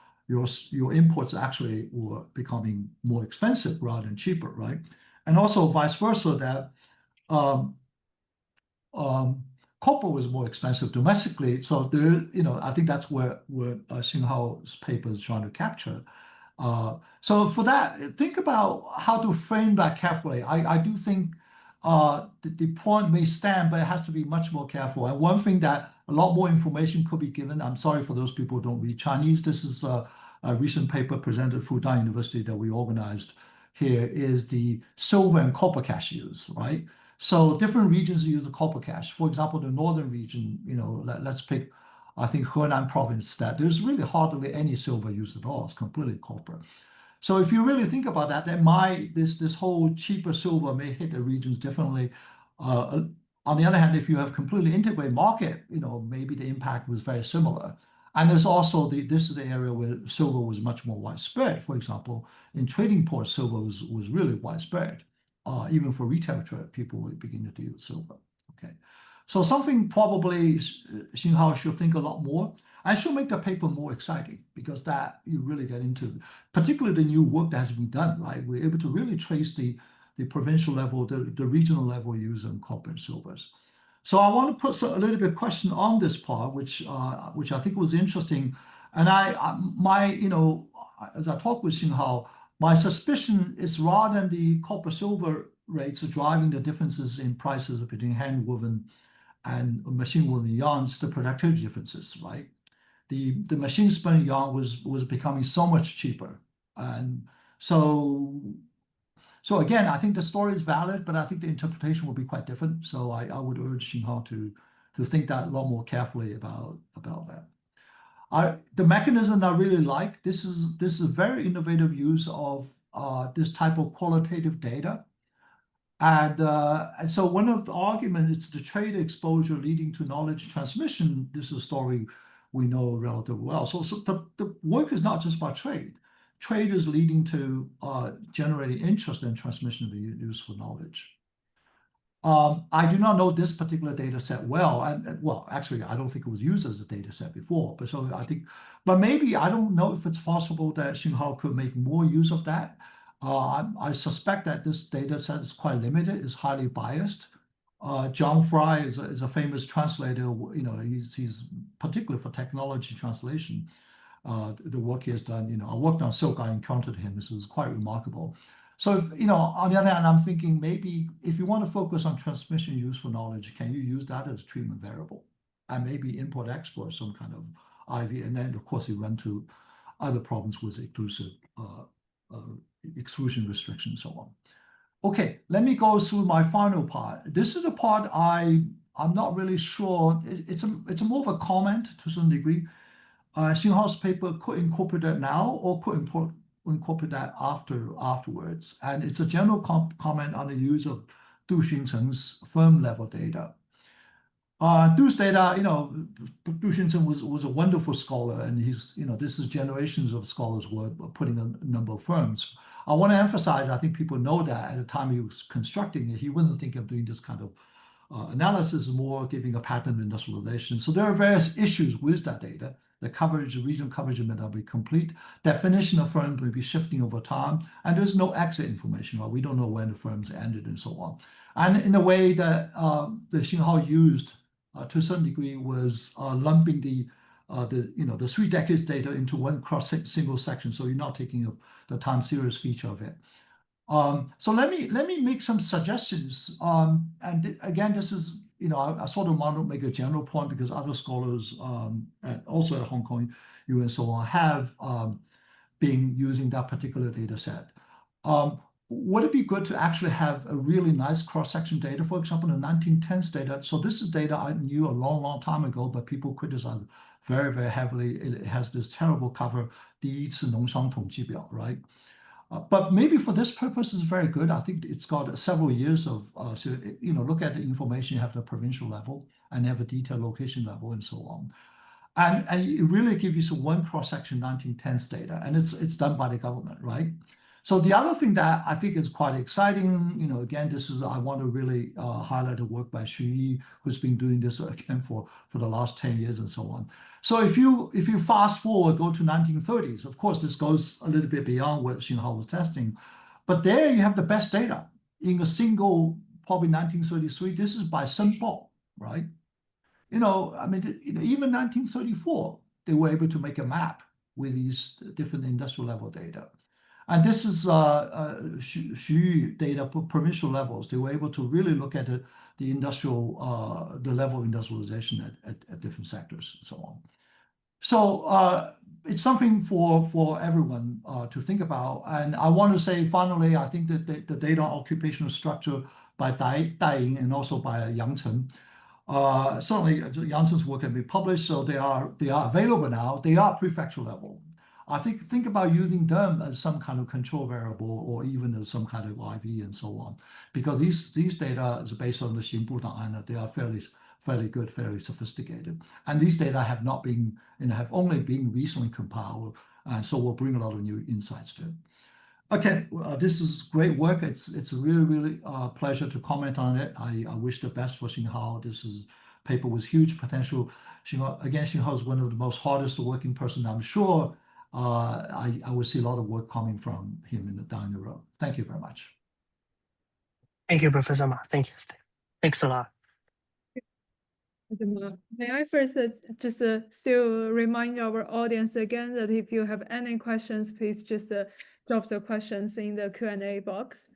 imports actually were becoming more expensive rather than cheaper, right? And also vice versa, that copper was more expensive domestically. So there, I think that's where Xinhao's paper is trying to capture. So for that, think about how to frame that carefully. I do think the point may stand, but it has to be much more careful. And one thing that a lot more information could be given, I'm sorry for those people who don't read Chinese, this is a recent paper presented at Fudan University that we organized here, is the silver and copper cash use, right? So different regions use the copper cash. For example, the northern region, let's pick, I think, Henan province, that there's really hardly any silver used at all. It's completely copper. So if you really think about that, then this whole cheaper silver may hit the regions differently. On the other hand, if you have completely integrated market, maybe the impact was very similar. And there's also this is the area where silver was much more widespread. For example, in trading ports, silver was really widespread. Even for retail trade, people were beginning to use silver. Okay, so something probably Xinhao should think a lot more. I should make the paper more exciting because that you really get into, particularly the new work that has been done. Right, we're able to really trace the provincial level, the regional level use of copper and silvers. So I want to put a little bit of question on this part, which I think was interesting, and as I talk with Xinhao, my suspicion is rather than the copper silver rates are driving the differences in prices between hand woven and machine woven yarns, the productivity differences, right? The machine spun yarn was becoming so much cheaper. And so again, I think the story is valid, but I think the interpretation will be quite different. So I would urge Xinhao to think that a lot more carefully about that. The mechanism I really like, this is a very innovative use of this type of qualitative data. And so one of the arguments is the trade exposure leading to knowledge transmission. This is a story we know relatively well. So the work is not just about trade. Trade is leading to generating interest and transmission of useful knowledge. I do not know this particular data set well, and well, actually, I don't think it was used as a data set before. But so I think, but maybe I don't know if it's possible that Xinhao could make more use of that. I suspect that this data set is quite limited, is highly biased. John Fry is a famous translator. You know, he's particularly for technology translation. The work he has done. You know, I worked on Silk. I encountered him. This was quite remarkable. So, if, you know, on the other hand, I'm thinking maybe if you want to focus on transmission useful knowledge, can you use that as a treatment variable? And maybe import export some kind of IV. And then, of course, you run to other problems with exclusion restrictions and so on. Okay, let me go through my final part. This is the part I'm not really sure. It's more of a comment to some degree. Xinhao's paper could incorporate that now or could incorporate that afterwards. And it's a general comment on the use of Du Xuncheng's firm level data. Du's data, you know, Du Xuncheng was a wonderful scholar, and he's, you know, this is generations of scholars were putting a number of firms. I want to emphasize, I think people know that at the time he was constructing it, he wasn't thinking of doing this kind of analysis, more giving a pattern of industrialization. So there are various issues with that data. The coverage, the regional coverage may not be complete. Definition of firms may be shifting over time, and there's no exit information, right? We don't know when the firms ended and so on. And in a way that the Xinhao used to a certain degree was lumping the 3 decades data into one single section. So you're not taking the time series feature of it. So let me make some suggestions. And again, this is, you know, I sort of want to make a general point because other scholars, and also at Hong Kong U and so on, have been using that particular data set. Would it be good to actually have a really nice cross-section data, for example, the 1910s data? So this is data I knew a long, long time ago, but people criticize it very, very heavily. It has this terrible cover, 第一次农商统计表, right? But maybe for this purpose, it's very good. I think it's got several years of, so, you know, look at the information, you have the provincial level and you have a detailed location level and so on. And it really gives you some one cross-section 1910s data, and it's done by the government, right? So the other thing that I think is quite exciting, you know, again, this is, I want to really highlight the work by Xu Yi, who's been doing this again for the last 10 years and so on. So if you fast forward, go to 1930s, of course, this goes a little bit beyond what Xinhao was testing, but there you have the best data in a single, probably 1933, this is by Senpo, right? You know, I mean, you know, even 1934, they were able to make a map with these different industrial level data. And this is Xu data, provincial levels. They were able to really look at the industrial, the level of industrialization at different sectors and so on. So it's something for everyone to think about. And I want to say, finally, I think that the data on occupational structure by Dai Ying and also by Yang Chen, certainly Yang Chen's work can be published, so they are available now. They are prefecture level. I think about using them as some kind of control variable or even as some kind of IV and so on, because these data is based on the Xinbu Da'an. They are fairly good, fairly sophisticated, and these data have not been, you know, have only been recently compiled, and so will bring a lot of new insights to it. Okay, this is great work. It's a really pleasure to comment on it. I wish the best for Xinhao. This is paper with huge potential. Xinhao is one of the most hardest working person, I'm sure. I will see a lot of work coming from him down the road. Thank you very much. Thank you, Professor Ma. Thank you. Thanks a lot. May I first just still remind our audience again that if you have any questions, please just drop the questions in the Q&A box.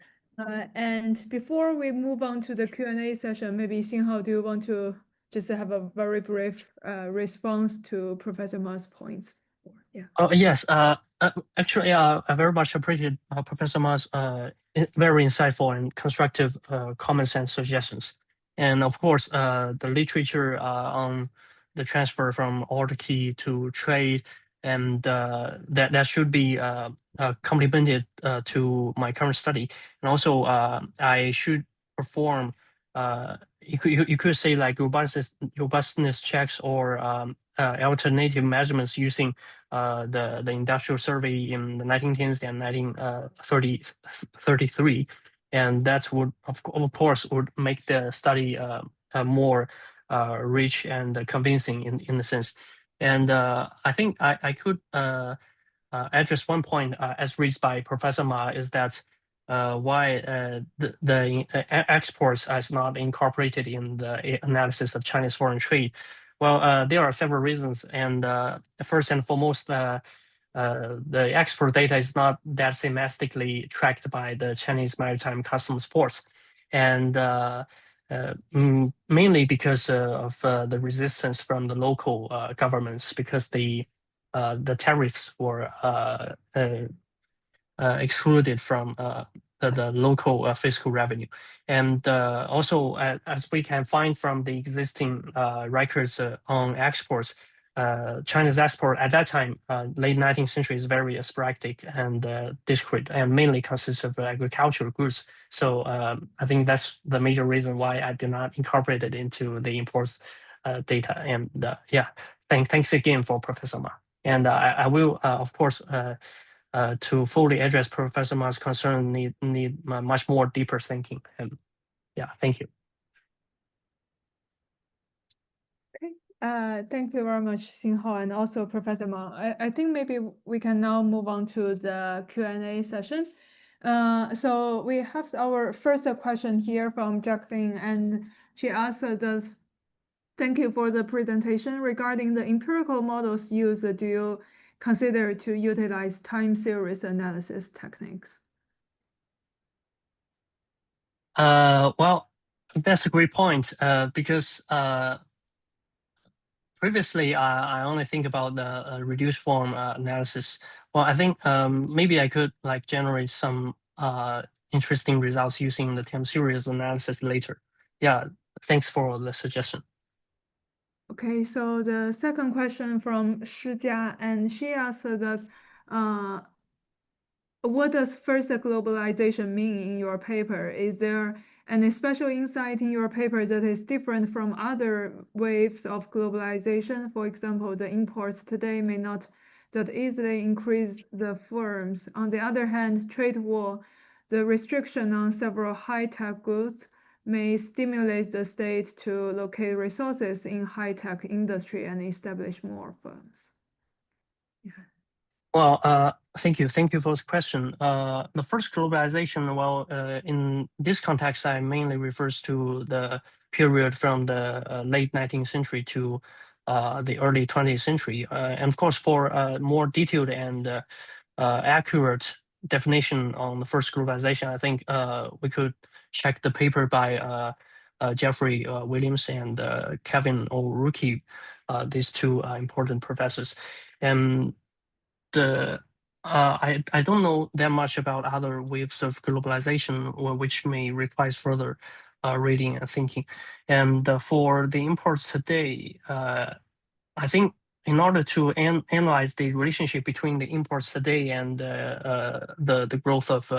And before we move on to the Q&A session, maybe Xinhao, do you want to just have a very brief response to Professor Ma's points? Yeah. Oh, yes. Actually, I very much appreciate Professor Ma's very insightful and constructive comments and suggestions. And of course, the literature on the transfer from order key to trade, and that should be complemented to my current study. And also, I should perform, you could say like robustness checks or alternative measurements using the industrial survey in the 1910s and 1933. and that would of course would make the study more rich and convincing in a sense. And I think I could address one point as raised by Professor Ma, is that why the exports is not incorporated in the analysis of Chinese foreign trade. Well, there are several reasons, and first and foremost, the export data is not that systematically tracked by the Chinese Maritime Customs Force, and mainly because of the resistance from the local governments, because the tariffs were excluded from the local fiscal revenue. And also, as we can find from the existing records on exports, China's export at that time, late 19th century, is very sporadic and discrete, and mainly consists of agricultural goods. So I think that's the major reason why I did not incorporate it into the imports data. And yeah, thanks again for Professor Ma. And I will, of course, to fully address Professor Ma's concern, need much more deeper thinking. And yeah, thank you. Okay, thank you very much, Xinhao, and also Professor Ma. I think maybe we can now move on to the Q&A session. So we have our first question here from Jacqueline, and she asked us, thank you for the presentation. Regarding the empirical models used, do you consider to utilize time series analysis techniques? Well, that's a great point, because previously I only think about the reduced form analysis. Well, I think maybe I could like generate some interesting results using the time series analysis later. Yeah, thanks for the suggestion. Okay, so the second question from Shijia, and she asked that, what does first globalization mean in your paper? Is there any special insight in your paper that is different from other waves of globalization? For example, the imports today may not that easily increase the firms. On the other hand, trade war, the restriction on several high-tech goods may stimulate the state to locate resources in high-tech industry and establish more firms. Yeah. Well, thank you for the question. The first globalization, well, in this context, I mainly refers to the period from the late 19th century to the early 20th century. And of course, for a more detailed and accurate definition on the first globalization, I think we could check the paper by Jeffrey Williams and Kevin O'Rourke, these two important professors. And I don't know that much about other waves of globalization, which may require further reading and thinking. And for the imports today, I think in order to analyze the relationship between the imports today and the growth of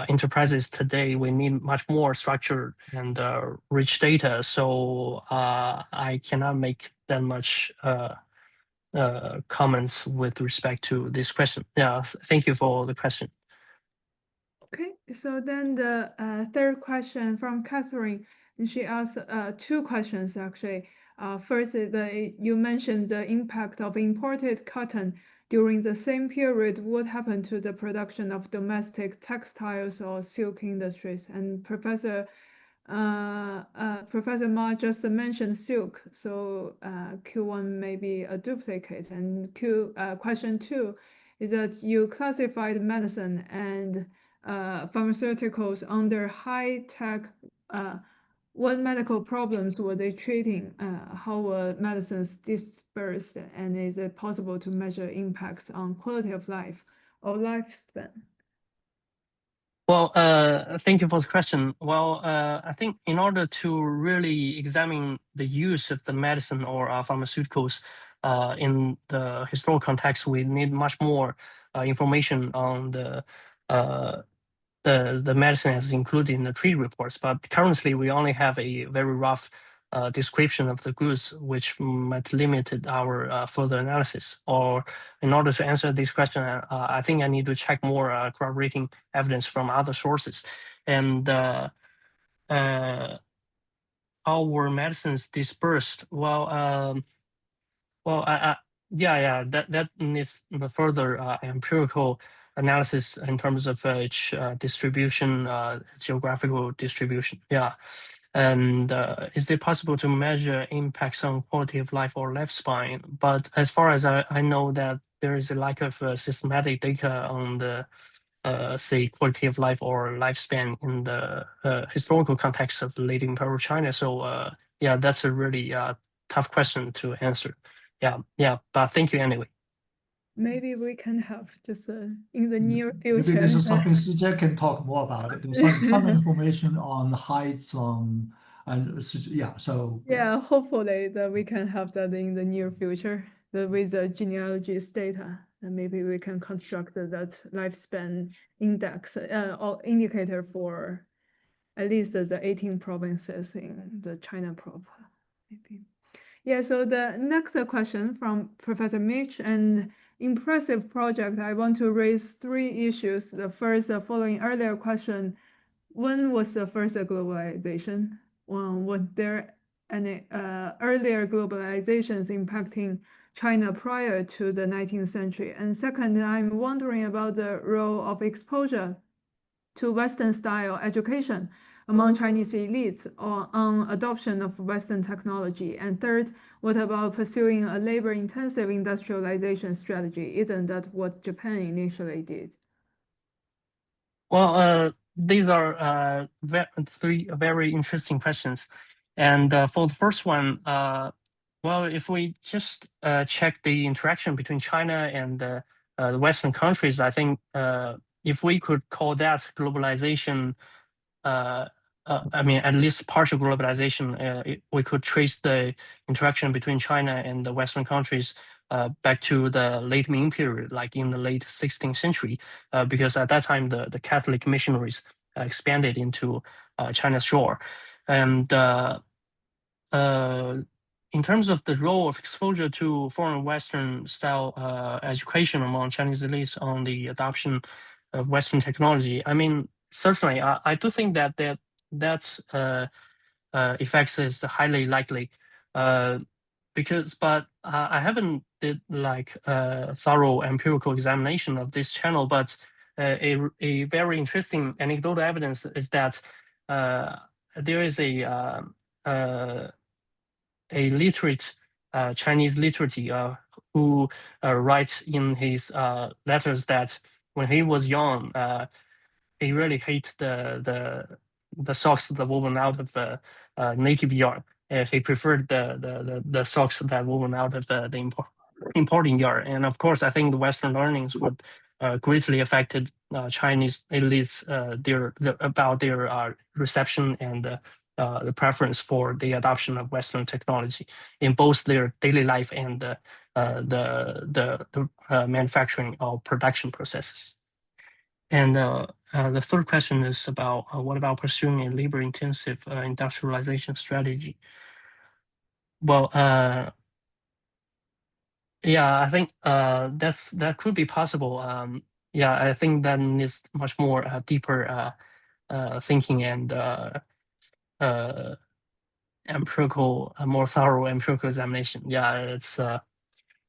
enterprises today, we need much more structured and rich data. So I cannot make that much comments with respect to this question. Yeah, thank you for the question. Okay, so then the third question from Catherine, and she asked two questions actually. First, you mentioned the impact of imported cotton during the same period. What happened to the production of domestic textiles or silk industries? And Professor Ma just mentioned silk, so Q1 may be a duplicate. And question 2 is that you classified medicine and pharmaceuticals under high-tech. What medical problems were they treating? How were medicines dispersed? And is it possible to measure impacts on quality of life or lifespan? Well, thank you for the question. Well, I think in order to really examine the use of the medicine or pharmaceuticals in the historical context, we need much more information on the medicine as included in the treaty reports. But currently, we only have a very rough description of the goods, which might limit our further analysis. Or in order to answer this question, I think I need to check more corroborating evidence from other sources. And how were medicines dispersed? Well, yeah, that needs further empirical analysis in terms of its distribution, geographical distribution. Yeah. And is it possible to measure impacts on quality of life or lifespan? But as far as I know, that there is a lack of systematic data on the say quality of life or lifespan in the historical context of late Imperial China. So yeah, that's a really tough question to answer. Yeah, but thank you anyway. Maybe we can have just in the near Maybe future. this is something Sijie can talk more about it. There's some information on heights on, and yeah, so. Yeah, hopefully that we can have that in the near future, with the genealogies data, and maybe we can construct that lifespan index or indicator for at least the 18 provinces in the China proper, maybe. Yeah, so the next question from Professor Mitch, an impressive project. I want to raise three issues. The first, following earlier question, when was the first globalization? Was there any earlier globalizations impacting China prior to the 19th century? And second, I'm wondering about the role of exposure to Western-style education among Chinese elites or on adoption of Western technology? And third, what about pursuing a labor-intensive industrialization strategy? Isn't that what Japan initially did? Well, these are three very interesting questions. And for the first one, well, if we just check the interaction between China and the Western countries, I think if we could call that globalization, I mean, at least partial globalization, we could trace the interaction between China and the Western countries back to the late Ming period, like in the late 16th century, because at that time the Catholic missionaries expanded into China's shore. And in terms of the role of exposure to foreign Western style education among Chinese elites on the adoption of Western technology, I mean, certainly, I do think that that's effects is highly likely, but I haven't did like thorough empirical examination of this channel. But a very interesting anecdotal evidence is that there is a literate Chinese literati who writes in his letters that when he was young, he really hated the socks that woven out of native yarn. He preferred the socks that woven out of the importing yarn. And of course, I think the Western learnings would greatly affected Chinese elites about their reception and the preference for the adoption of Western technology in both their daily life and the manufacturing or production processes. And the third question is about what about pursuing a labor-intensive industrialization strategy? Well, yeah, I think that could be possible. Yeah, I think that needs much more deeper thinking and more thorough empirical examination. Yeah, it's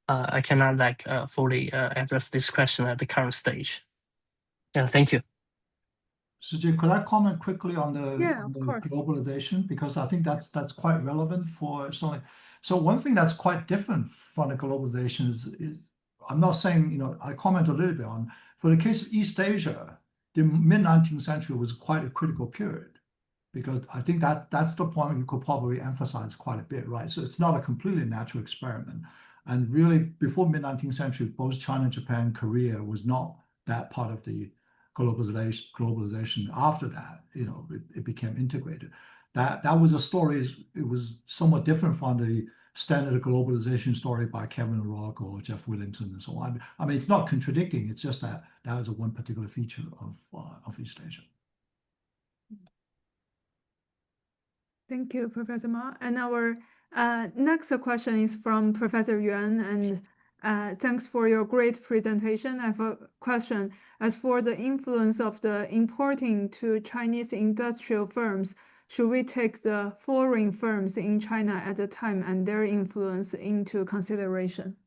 I cannot like fully address this question at the current stage. Yeah, thank you. Sijie, could I comment quickly on the, Yeah, on of the course. globalization? Because I think that's quite relevant for something. So one thing that's quite different from the globalization is I'm not saying, you know, I comment a little bit on, for the case of East Asia, the mid-19th century was quite a critical period, because I think that's the point you could probably emphasize quite a bit, right? So it's not a completely natural experiment. And really, before mid-19th century, both China, Japan, Korea was not that part of the globalization. After that, you know, it became integrated. That was a story. It was somewhat different from the standard globalization story by Kevin Rock or Jeff Willington and so on. I mean, it's not contradicting. It's just that was a one particular feature of East Asia. Thank you, Professor Ma. And our next question is from Professor Yuan, and Thanks for your great presentation. I have a question. As for the influence of the importing to Chinese industrial firms, should we take the foreign firms in China at the time and their influence into consideration?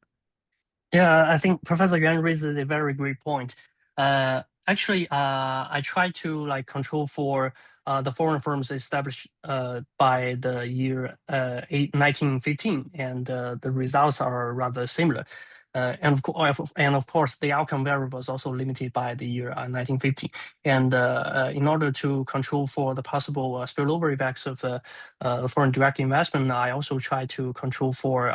Yeah, I think Professor Yuan raised a very great point. Actually, I try to control for the foreign firms established by the year 1915, and the results are rather similar. And of course, the outcome variable is also limited by the year 1950. And in order to control for the possible spillover effects of foreign direct investment, I also try to control for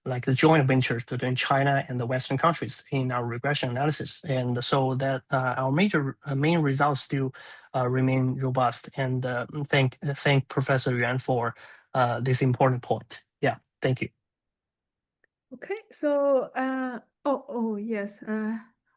the joint ventures between China and the Western countries in our regression analysis, and so that our main results still remain robust. And thank Professor Yuan for this important point. Yeah, thank you. Okay, so yes,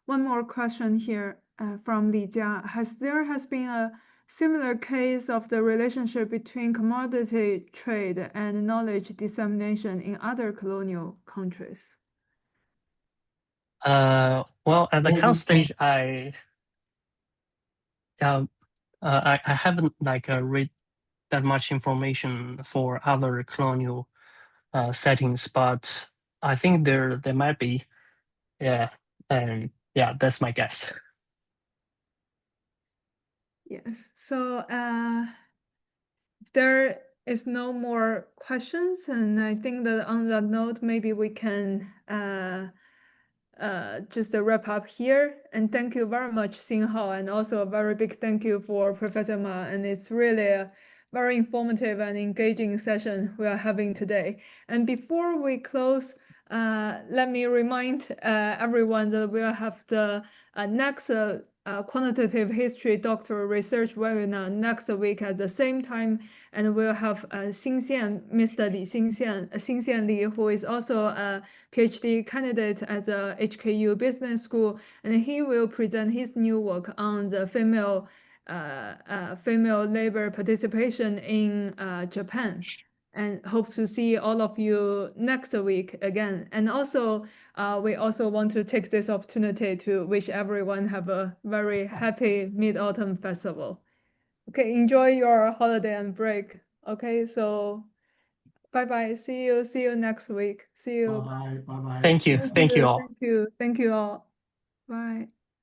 one more question here from Li Jia. There has been a similar case of the relationship between commodity trade and knowledge dissemination in other colonial countries? Well, at the current stage, I haven't read that much information for other colonial settings, but I think there might be. Yeah, and yeah, that's my guess. Yes. So if there is no more questions, and I think that on that note, maybe we can just wrap up here. And thank you very much, Xinhao, and also a very big thank you for Professor Ma. And it's really a very informative and engaging session we are having today. And before we close, let me remind everyone that we'll have the next quantitative history doctoral research webinar next week at the same time, and we'll have Mr. Xinxian Li, who is also a PhD candidate at the HKU Business School, and he will present his new work on the female labor participation in Japan. And hope to see all of you next week again. And also, we also want to take this opportunity to wish everyone have a very happy Mid-Autumn Festival. Okay, enjoy your holiday and break. Okay, so bye-bye. See you next week. See you. Bye-bye. Bye-bye. Thank you. Thank you all. Thank you all. Bye.